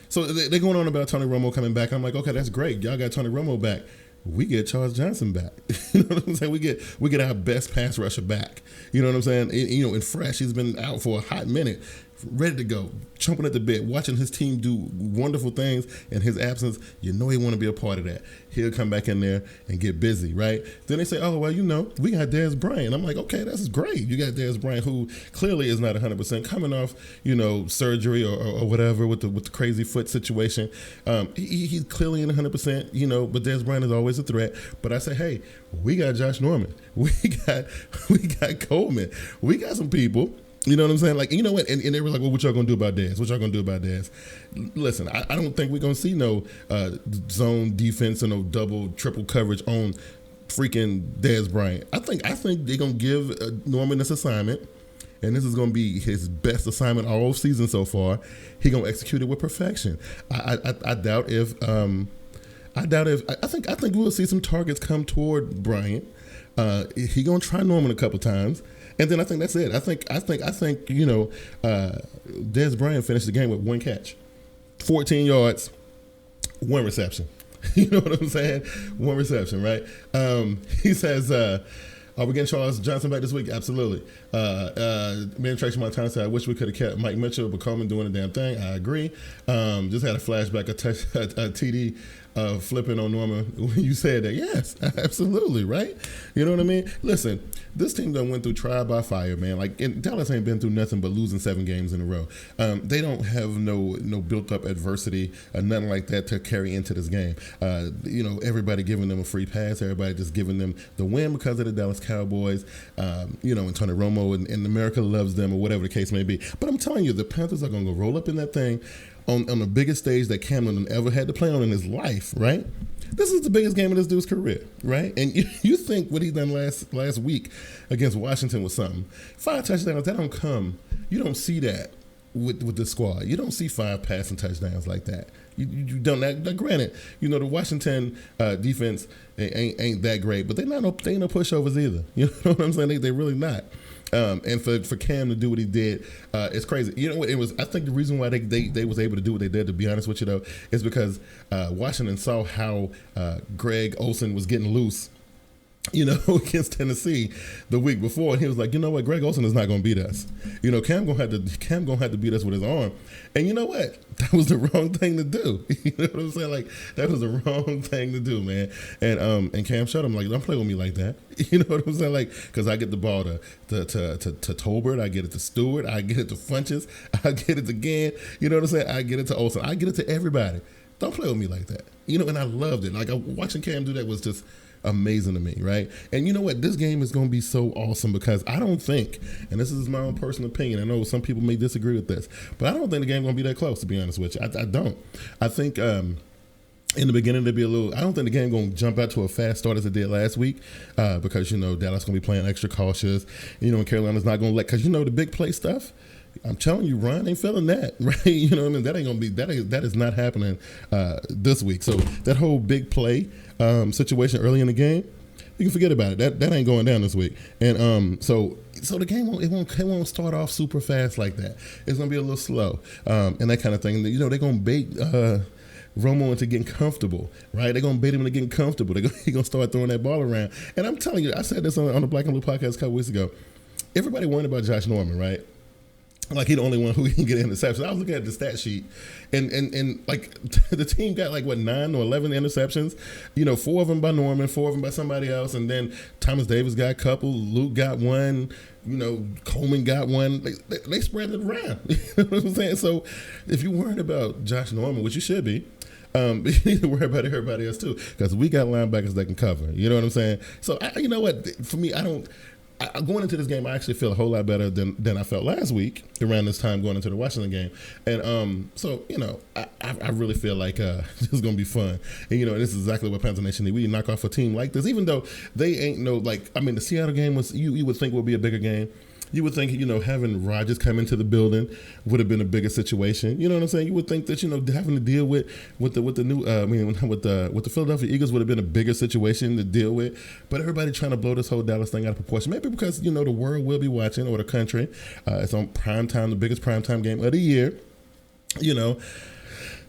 so they're going on about Tony Romo coming back. I'm like, okay, that's great. Y'all got Tony Romo back. We get Charles Johnson back. You know what I'm saying? We get our best pass rusher back. You know what I'm saying? You know, and fresh. He's been out for a hot minute, ready to go, chomping at the bit, watching his team do wonderful things in his absence. You know he want to be a part of that. He'll come back in there and get busy, right? Then they say, oh, well, you know, we got Dez Bryant. I'm like, okay, that's great. You got Dez Bryant, who clearly is not 100% coming off, you know, surgery or whatever with the crazy foot situation. He's clearly in 100%, you know, but Dez Bryant is always a threat. But I say, hey, we got Josh Norman. We got Coleman. We got some people. You know what I'm saying? Like, you know what? And they were like, well, what y'all going to do about Dez? What y'all going to do about Dez? Listen, I don't think we're going to see no zone defense or no double, triple coverage on freaking Dez Bryant. I think they're going to give Norman this assignment, and this is going to be his best assignment all season so far. He's going to execute it with perfection. I doubt if I think we'll see some targets come toward Bryant. He going to try Norman a couple times. And then I think that's it. I think you know, Dez Bryant finished the game with one catch, 14 yards, one reception. You know what I'm saying? One reception, right? He says, are we getting Charles Johnson back this week? Absolutely. Man, Tracy Montana said, I wish we could have kept Mike Mitchell, but Coleman doing the damn thing. I agree. Just had a flashback, a TD flipping on Norman when you said that. Yes, absolutely, right? You know what I mean? Listen, this team done went through trial by fire, man. Like, Dallas ain't been through nothing but losing 7 games in a row. They don't have no built-up adversity or nothing like that to carry into this game. You know, everybody giving them a free pass, everybody just giving them the win because of the Dallas Cowboys, you know, and Tony Romo and America loves them or whatever the case may be. But I'm telling you, the Panthers are going to go roll up in that thing on the biggest stage that Cameron ever had to play on in his life, right? This is the biggest game of this dude's career, right? And you think what he done last week against Washington was something. 5 touchdowns, that don't come. You don't see that with the squad. You don't see 5 passing touchdowns like that. You don't. Now, granted, you know, the Washington defense ain't that great, but they ain't no pushovers either. You know what I'm saying? They really not. And for Cam to do what he did, it's crazy. You know what? It was. I think the reason why they was able to do what they did, to be honest with you, though, is because Washington saw how Greg Olsen was getting loose against Tennessee the week before, and he was like, you know what, Greg Olsen is not going to beat us. Cam gonna have to beat us with his arm. And you know what? That was the wrong thing to do. You know what I'm saying? Like, that was the wrong thing to do, man. And Cam showed him, like, don't play with me like that. You know what I'm saying? Like, because I get the ball to Tolbert, I get it to Stewart, I get it to Funches, I get it again. You know what I'm saying? I get it to Olsen, I get it to everybody. Don't play with me like that. And I loved it. Like, watching Cam do that was just amazing to me, right? And you know what? This game is going to be so awesome because I don't think, and this is my own personal opinion, I know some people may disagree with this, but I don't think the game's going to be that close, to be honest with you. I don't. I think in the beginning there'll be I don't think the game going to jump out to a fast start as it did last week because, Dallas going to be playing extra cautious, and Carolina's not going to because the big play stuff, I'm telling you, Ron ain't feeling that, right? You know what I mean? That ain't gonna be that is not happening this week. So that whole big play situation early in the game, you can forget about it. That ain't going down this week. And so the game won't start off super fast like that. It's gonna be a little slow and that kind of thing. They're gonna bait Romo into getting comfortable, right? They're gonna bait him into getting comfortable. He's gonna start throwing that ball around. And I'm telling you, I said this on the Black and Blue podcast a couple weeks ago. Everybody worried about Josh Norman, right? Like, he's the only one who can get interceptions. I was looking at the stat sheet, and like the team got 9 or 11 interceptions. 4 of them by Norman, 4 of them by somebody else, and then Thomas Davis got a couple, Luke got one, Coleman got one. They spread it around. You know what I'm saying? So if you're worried about Josh Norman, which you should be, you need to worry about everybody else too, because we got linebackers that can cover. You know what I'm saying? So you know what? For me, going into this game, I actually feel a whole lot better than I felt last week around this time going into the Washington game. And so, I really feel like this is going to be fun. And, this is exactly what PantherNation need. We knock off a team like this, even though they ain't the Seattle game was, you would think would be a bigger game. You would think, having Rodgers come into the building would have been a bigger situation. You know what I'm saying? You would think that, having to deal with the Philadelphia Eagles would have been a bigger situation to deal with. But everybody trying to blow this whole Dallas thing out of proportion. Maybe because, the world will be watching, or the country. It's on primetime, the biggest primetime game of the year.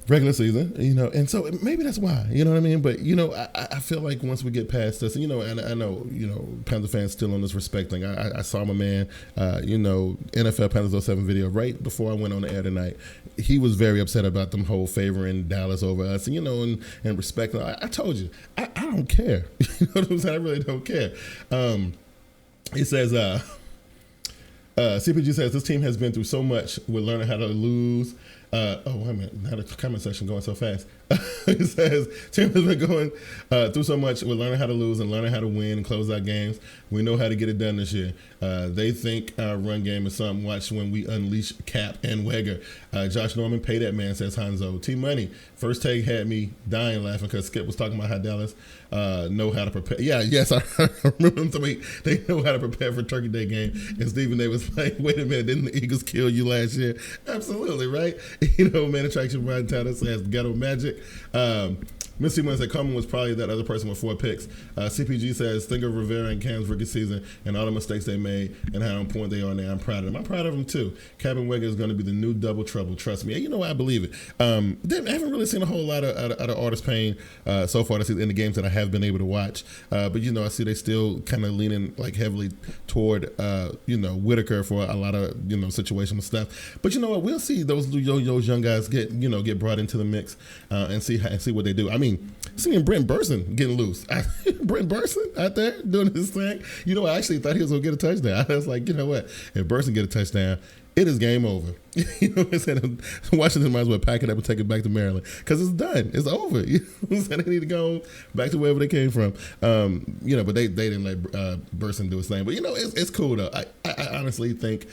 Regular season, and so maybe that's why, you know what I mean? But, I feel like once we get past this, and I know, Panther fans still on this respect thing. I saw my man, NFL Panthers 07 video right before I went on the air tonight. He was very upset about them whole favoring Dallas over us, and respect. I told you, I don't care. You know what I'm saying? I really don't care. He says, CPG says, this team has been through so much with learning how to lose. Wait a minute. Now the comment section going so fast. It says, team has been going through so much with learning how to lose and learning how to win and close out games. We know how to get it done this year. They think our run game is something. Watch when we unleash Cap and Weger. Josh Norman, pay that man, says Hanzo. T-Money, first take had me dying laughing because Skip was talking about how Dallas know how to prepare. Yes, I remember them telling me they know how to prepare for Turkey Day game. And Stephen Day was like, wait a minute, didn't the Eagles kill you last year? Absolutely, right? Man attraction Brian Tyler says Ghetto Magic. Missy Wins said Coleman was probably that other person with 4 picks. CPG says think of Rivera and Cam's rookie season and all the mistakes they made and how on point they are now. I'm proud of them. I'm proud of them too. Cabin Weger is going to be the new double trouble. Trust me. I believe it. I haven't really seen a whole lot of Artist Payne so far this season in the games that I have been able to watch. But I see they still kind of leaning heavily toward Whitaker for a lot of situational stuff. But you know what? We'll see those young guys get brought into the mix and see what they do. I mean, seeing Brent Burson getting loose. Brent Burson out there doing his thing. I actually thought he was going to get a touchdown. I was like, you know what? If Burson get a touchdown, it is game over. Washington might as well pack it up and take it back to Maryland because it's done. It's over. They need to go back to wherever they came from. But they didn't let Burson do his thing. But, it's cool, though. I honestly think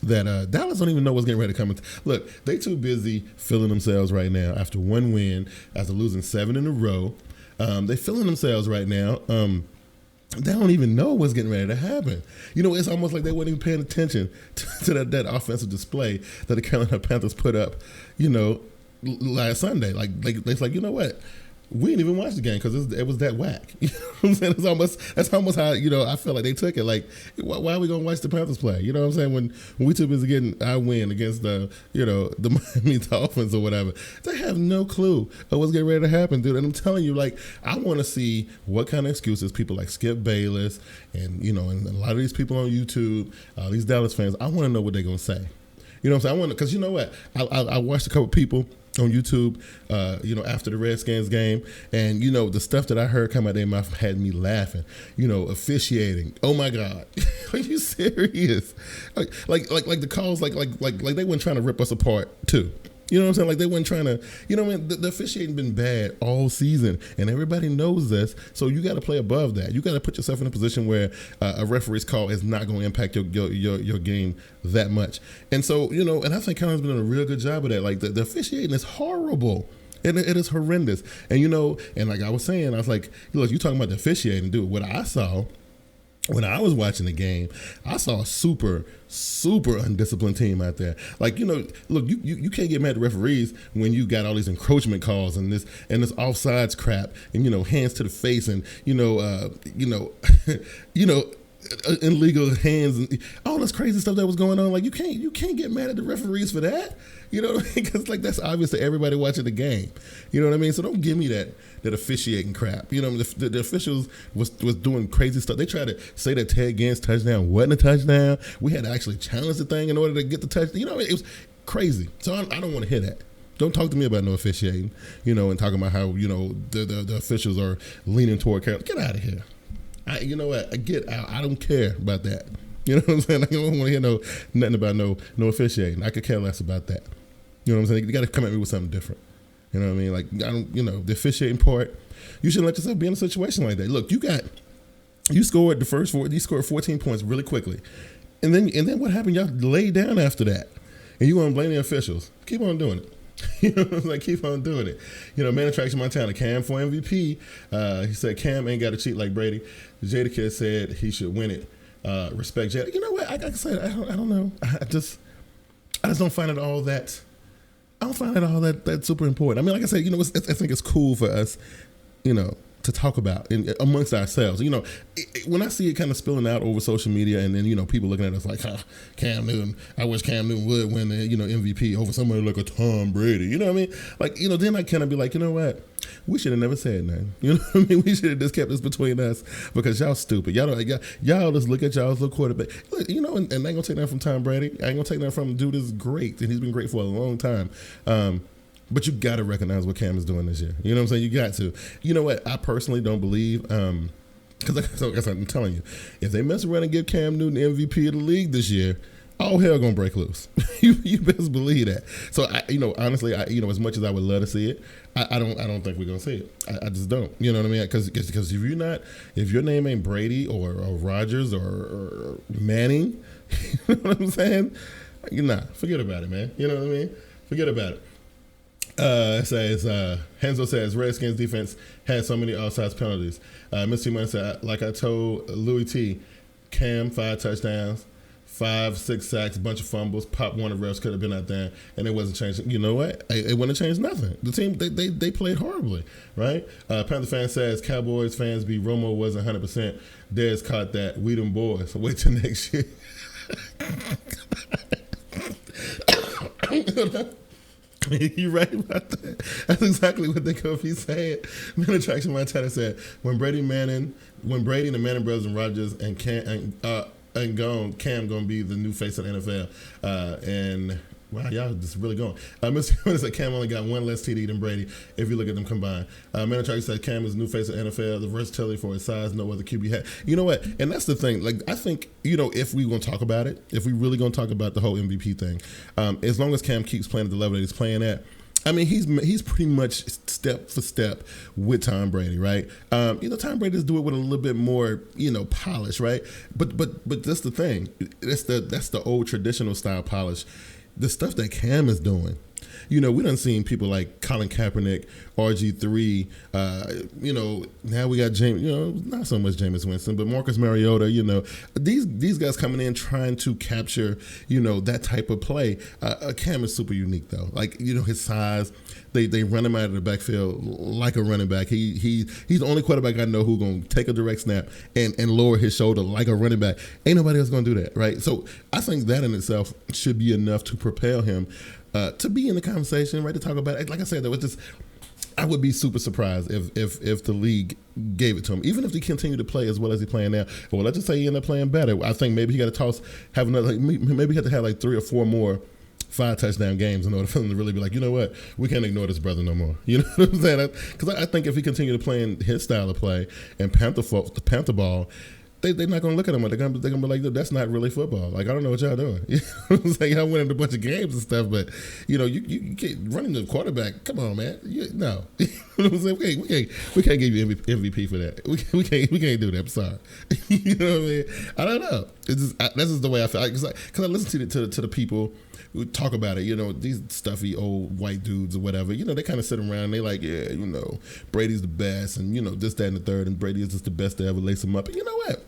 that Dallas don't even know what's getting ready to come. Look, they too busy feeling themselves right now after one win, after losing 7 in a row. They feeling themselves right now. They don't even know what's getting ready to happen. It's almost like they weren't even paying attention to that offensive display that the Carolina Panthers put up, last Sunday. It's like, you know what? we didn't even watch the game because it was that whack. You know what I'm saying? That's almost how, I felt like they took it. Like, why are we going to watch the Panthers play? You know what I'm saying? When we too busy getting our win against the Miami Dolphins or whatever, they have no clue of what's getting ready to happen, dude. And I'm telling you, like, I want to see what kind of excuses people like Skip Bayless and, and a lot of these people on YouTube, these Dallas fans, I want to know what they're going to say. You know what I'm saying? Because you know what? I watched a couple people on YouTube, after the Redskins game, and the stuff that I heard come out their mouth had me laughing. Officiating. Oh my God, are you serious? Like the calls, like they weren't trying to rip us apart too. You know what I'm saying? Like they weren't trying to, the officiating been bad all season, and everybody knows this. So you got to play above that. You got to put yourself in a position where a referee's call is not going to impact your game that much. And so, and I think Carolina's been doing a real good job of that. Like the officiating is horrible. It is horrendous. And and like I was saying, I was like, look, you talking about the officiating, dude. What I saw when I was watching the game, I saw a super undisciplined team out there. Like, look, you can't get mad at referees when you got all these encroachment calls and this offsides crap and, hands to the face and, illegal hands and all this crazy stuff that was going on. Like, you can't get mad at the referees for that. You know what I mean? Because like that's obvious to everybody watching the game. You know what I mean? So don't give me that officiating crap. The officials was doing crazy stuff. They tried to say that Ted Ginn's touchdown wasn't a touchdown. We had to actually challenge the thing in order to get the touchdown. It was crazy. So I don't want to hear that. Don't talk to me about no officiating. And talking about how the officials are leaning toward Carolina. Get out of here. You know what? I get out. I don't care about that. You know what I'm saying? I don't want to hear nothing about no officiating. I could care less about that. You know what I'm saying? You got to come at me with something different. You know what I mean? Like, I don't, the officiating part, you shouldn't let yourself be in a situation like that. Look, you scored the first you scored 14 points really quickly. And then what happened? Y'all laid down after that. And you want to blame the officials. Keep on doing it. Keep on doing it. Man attraction Montana, Cam for MVP. He said Cam ain't got to cheat like Brady. Jadakiss said he should win it. Respect Jada. You know what? I said, I don't know. I just don't find it all that. I don't find it all that super important. I mean, like I said, I think it's cool for us, to talk about amongst ourselves. When I see it kind of spilling out over social media and then, people looking at us like, Cam Newton, I wish Cam Newton would win the, MVP over somebody like a Tom Brady. You know what I mean? Like, then I kind of be like, you know what? We should have never said nothing. You know what I mean? We should have just kept this between us because y'all stupid. Y'all just look at y'all's little quarterback. Look, and I ain't going to take that from Tom Brady. I ain't going to take that from him. Dude is great, and he's been great for a long time. But you got to recognize what Cam is doing this year. You know what I'm saying? You got to. You know what? I personally don't believe, because I'm telling you, if they mess around and give Cam Newton the MVP of the league this year, all hell gonna break loose. you best believe that. So honestly, as much as I would love to see it, I don't think we're gonna see it. I just don't. You know what I mean? Because if your name ain't Brady or Rodgers or Manning, you know what I'm saying? Forget about it, man. You know what I mean? Forget about it. It says Henzo says Redskins defense had so many offsides penalties. Mr. Money said, like I told Louis T, Cam 5 touchdowns, 5-6 sacks, a bunch of fumbles. Pop Warner refs could have been out there, and it wasn't changing. You know what? It wouldn't have changed nothing. The team they played horribly, right? Panther fan says Cowboys fans be Romo wasn't 100%. Dez caught that. We them boys. Wait till next year. You're right about that. That's exactly what they could be saying. Man Attraction Montana said, when Brady and the Manning brothers and Rodgers and Cam gonna be the new face of the NFL. And wow, y'all just really going. Mr. Hunter said Cam only got one less TD than Brady if you look at them combined. Man Attraction said Cam is the new face of the NFL. The versatility for his size, no other QB had. You know what? And that's the thing. Like, I think, if we want to talk about it, if we really going to talk about the whole MVP thing, as long as Cam keeps playing at the level that he's playing at, I mean, he's pretty much step for step with Tom Brady, right? Tom Brady does do it with a little bit more, polish, right? But that's the thing. That's the old traditional style polish. The stuff that Cam is doing, we done seen people like Colin Kaepernick, RG3, now we got James, not so much Jameis Winston, but Marcus Mariota, these guys coming in trying to capture, that type of play. Cam is super unique though. Like, his size, they run him out of the backfield like a running back. He's the only quarterback I know who's going to take a direct snap and lower his shoulder like a running back. Ain't nobody else going to do that, right? So I think that in itself should be enough to propel him to be in the conversation, right? To talk about it. Like I said, I would be super surprised if the league gave it to him, even if he continued to play as well as he's playing now. Well, let's just say he ended up playing better. I think maybe he got to have another, maybe he had to have like 3 or 4 more 5-touchdown games in order for him to really be like, you know what, we can't ignore this brother no more. You know what I'm saying? Because I think if he continued to play in his style of play and Panther ball, they're not going to look at him. They're going to be like, that's not really football. Like, I don't know what y'all doing. You know what I'm saying? Y'all winning a bunch of games and stuff, but, you get running the quarterback. Come on, man. No. You know what I'm saying? We can't give you MVP for that. We can't do that. I'm sorry. You know what I mean? I don't know. This is the way I feel. Because I listen to the people who talk about it, these stuffy old white dudes or whatever, they kind of sit around and they like, yeah, Brady's the best and, this, that, and the third, and Brady is just the best to ever lace him up. And you know what?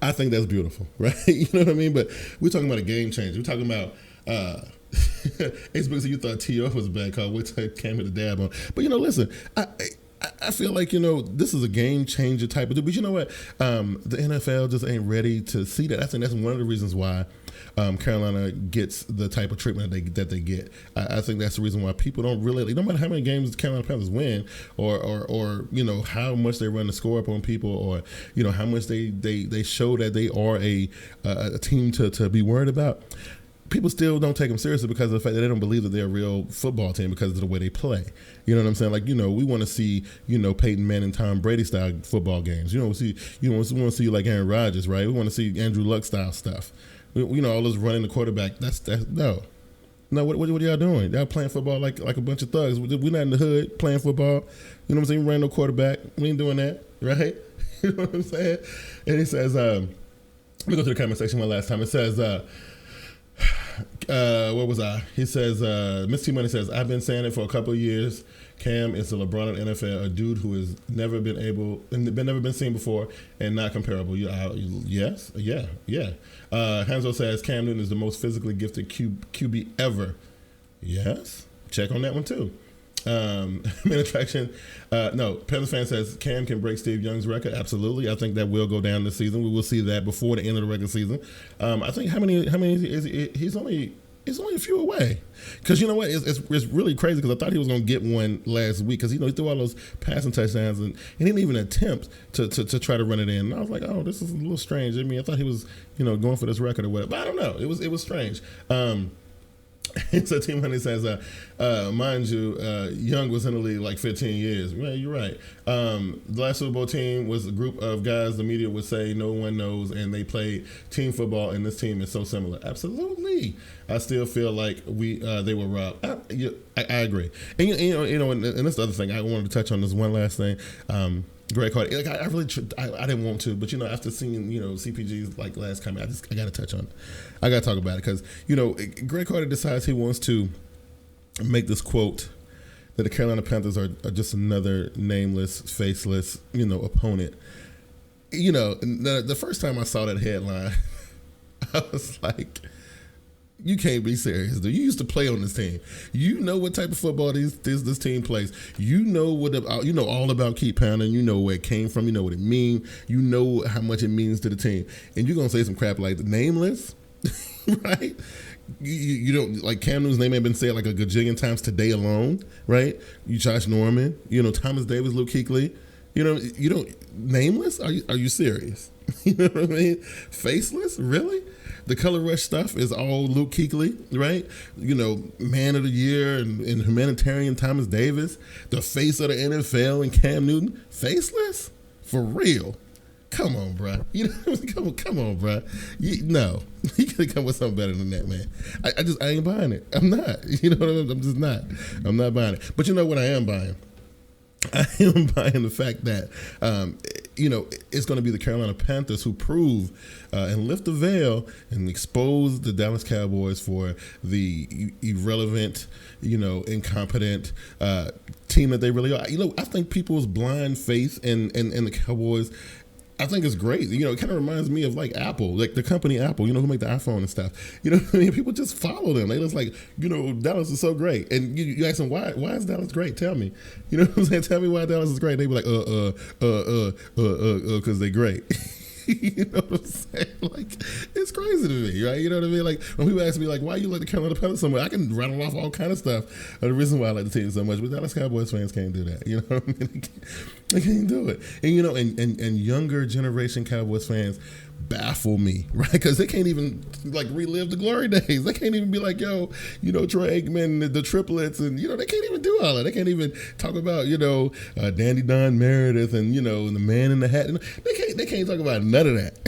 I think that's beautiful, right? You know what I mean? But we're talking about a game changer. We're talking about it's because you thought T.O. was a bad call. Wait till it came to the dab on. But, listen, I feel like, this is a game changer type of dude. But you know what? The NFL just ain't ready to see that. I think that's one of the reasons why Carolina gets the type of treatment that they get. I think that's the reason why people don't really, no matter how many games the Carolina Panthers win, or how much they run the score up on people, or how much they show that they are a team to be worried about. People still don't take them seriously because of the fact that they don't believe that they're a real football team because of the way they play. You know what I'm saying? Like, we want to see, Peyton Manning, Tom Brady style football games. We want to see like Aaron Rodgers, right? We want to see Andrew Luck style stuff. All this running the quarterback. That's no. What are y'all doing? Y'all playing football like a bunch of thugs. We're not in the hood playing football. You know what I'm saying? We ran no quarterback. We ain't doing that, right? You know what I'm saying? And he says, let me go to the comment section one last time. It says, where was I? He says, Miss T Money says, I've been saying it for a couple of years. Cam is the LeBron of NFL, a dude who has never been seen before and not comparable. Yes, yeah. Hanzo says Cam Newton is the most physically gifted QB ever. Yes, check on that one too. Main attraction. No, Panthers fan says Cam can break Steve Young's record. Absolutely, I think that will go down this season. We will see that before the end of the regular season. I think how many is he? He's only a few away. Because you know what? It's really crazy because I thought he was going to get one last week because he threw all those passing touchdowns and he didn't even attempt to try to run it in. And I was like, oh, this is a little strange. I mean, I thought he was going for this record or whatever. But I don't know. It was strange. So Team Honey says, mind you, Young was in the league like 15 years. Well, you're right. The last Super Bowl team was a group of guys the media would say no one knows, and they played team football, and this team is so similar. Absolutely. I still feel like they were robbed. I agree. And and that's the other thing. I wanted to touch on this one last thing. Greg Carter, like I really, I didn't want to, but after seeing CPG's like last comment, I got to touch on it. I got to talk about it because Greg Carter decides he wants to make this quote that the Carolina Panthers are just another nameless, faceless, opponent. The first time I saw that headline, I was like, you can't be serious, dude. You used to play on this team. You know what type of football this team plays. You know all about keep pounding. You know where it came from. You know what it means. You know how much it means to the team. And you're gonna say some crap like the nameless, right? You don't like Cam Newton's name ain't been said like a gajillion times today alone, right? You Josh Norman, Thomas Davis, Luke Kuechly. You don't nameless. Are you serious? You know what I mean? Faceless, really? The Color Rush stuff is all Luke Kuechly, right? Man of the Year and humanitarian Thomas Davis, the face of the NFL and Cam Newton, faceless, for real. Come on, bro. Come on, bro. No, you gotta come with something better than that, man. I ain't buying it. I'm not. I'm just not. I'm not buying it. But you know what I am buying? I am buying the fact that it's going to be the Carolina Panthers who prove and lift the veil and expose the Dallas Cowboys for the irrelevant, incompetent team that they really are. I think people's blind faith in the Cowboys, I think it's great. It kind of reminds me of like Apple, like the company Apple, who make the iPhone and stuff. People just follow them. They just like, Dallas is so great. And you ask them, why is Dallas great? Tell me. You know what I'm saying? Tell me why Dallas is great. They be like, because they're great. You know what I'm saying? Like, it's crazy to me, right? You know what I mean? Like, when people ask me, like, why you like the Carolina Panthers so much, I can rattle off all kind of stuff of the reason why I like the team so much, but Dallas Cowboys fans can't do that. You know what I mean? They can't do it. And, and younger generation Cowboys fans baffle me, right? Because they can't even, like, relive the glory days. They can't even be like, Troy Aikman, the triplets, and, they can't even do all that. They can't even talk about, Dandy Don Meredith and, and the man in the hat. They can't talk about none of that.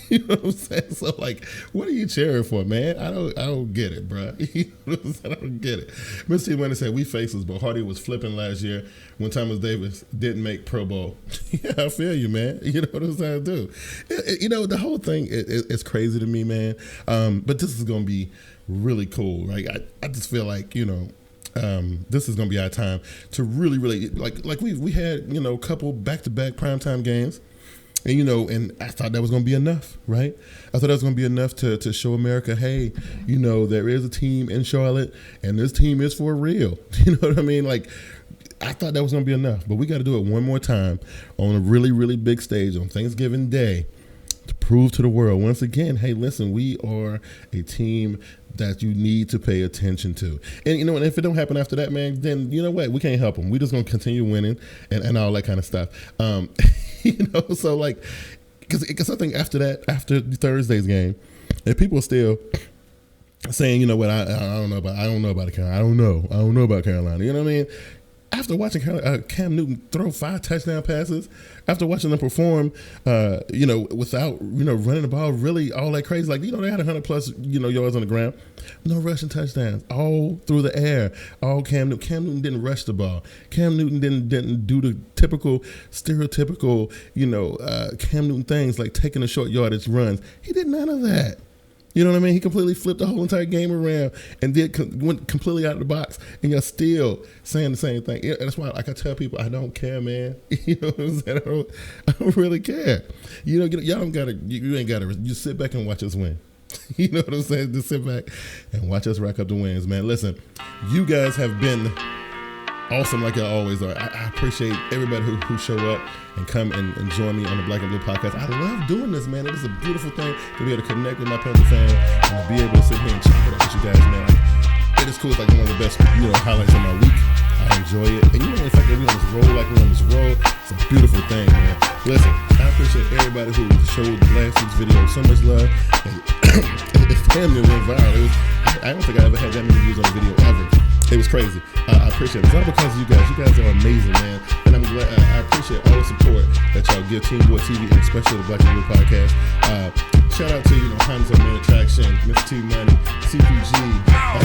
You know what I'm saying? So, like, what are you cheering for, man? I don't get it, bro. You know what I'm saying? I don't get it. Mr. T. Money said, we faceless, but Hardy was flipping last year when Thomas Davis didn't make Pro Bowl. Yeah, I feel you, man. You know what I'm saying? Do. The whole thing is crazy to me, man. But this is going to be really cool, right? I just feel like, this is going to be our time to really, really, like we had, a couple back-to-back primetime games. And, and I thought that was going to be enough, right? I thought that was going to be enough to show America, hey, there is a team in Charlotte, and this team is for real. You know what I mean? Like, I thought that was going to be enough. But we got to do it one more time on a really, really big stage on Thanksgiving Day to prove to the world, once again, hey, listen, we are a team that you need to pay attention to. And, and if it don't happen after that, man, then you know what? We can't help them. We're just going to continue winning and all that kind of stuff. So like, because I think after Thursday's game, and people are still saying, you know what, I don't know about Carolina. I don't know about Carolina. You know what I mean? After watching Cam Newton throw 5 touchdown passes, after watching them perform, without, running the ball really all that crazy, like, they had 100+ yards on the ground, no rushing touchdowns, all through the air, all Cam Newton. Cam Newton didn't rush the ball. Cam Newton didn't do the typical, stereotypical, Cam Newton things like taking the short yardage runs. He did none of that. You know what I mean? He completely flipped the whole entire game around and went completely out of the box. And you're still saying the same thing. And that's why, like I tell people, I don't care, man. You know what I'm saying? I don't really care. Y'all don't gotta. You ain't gotta. You sit back and watch us win. You know what I'm saying? Just sit back and watch us rack up the wins, man. Listen, you guys have been awesome like y'all always are. I appreciate everybody who show up and come and join me on the Black and Blue podcast. I love doing this, man. It is a beautiful thing to be able to connect with my Panther fans and to be able to sit here and chat it up with you guys, man. It is cool. It's like one of the best, highlights of my week. I enjoy it. And the fact that we're on this roll, it's a beautiful thing, man. Listen, I appreciate everybody who showed last week's video so much love. And it's damn near went viral. I don't think I ever had that many views on a video ever. It was crazy. I appreciate it. It's all because of you guys. You guys are amazing, man. And I'm glad. I appreciate all the support that y'all give TeamBoydTV and especially the Black and Blue podcast. Shout out to Hans on Main Attraction, Mr. T Money, CPG,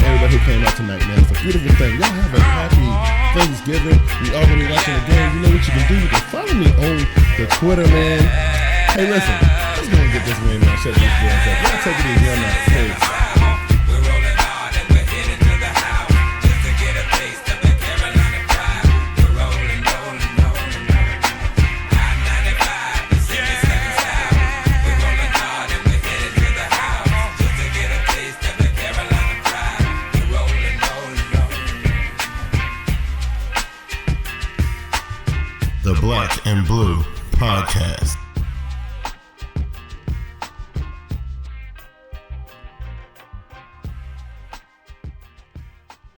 everybody who came out tonight, man. It's a beautiful thing. Y'all have a happy Thanksgiving. We all gonna be watching the game. You know what you can do? You can follow me on the Twitter, man. Hey, listen, let's go and get this win, man. Shut this boys up. Y'all take it easy. I'm out. Peace. The Black and Blue Podcast.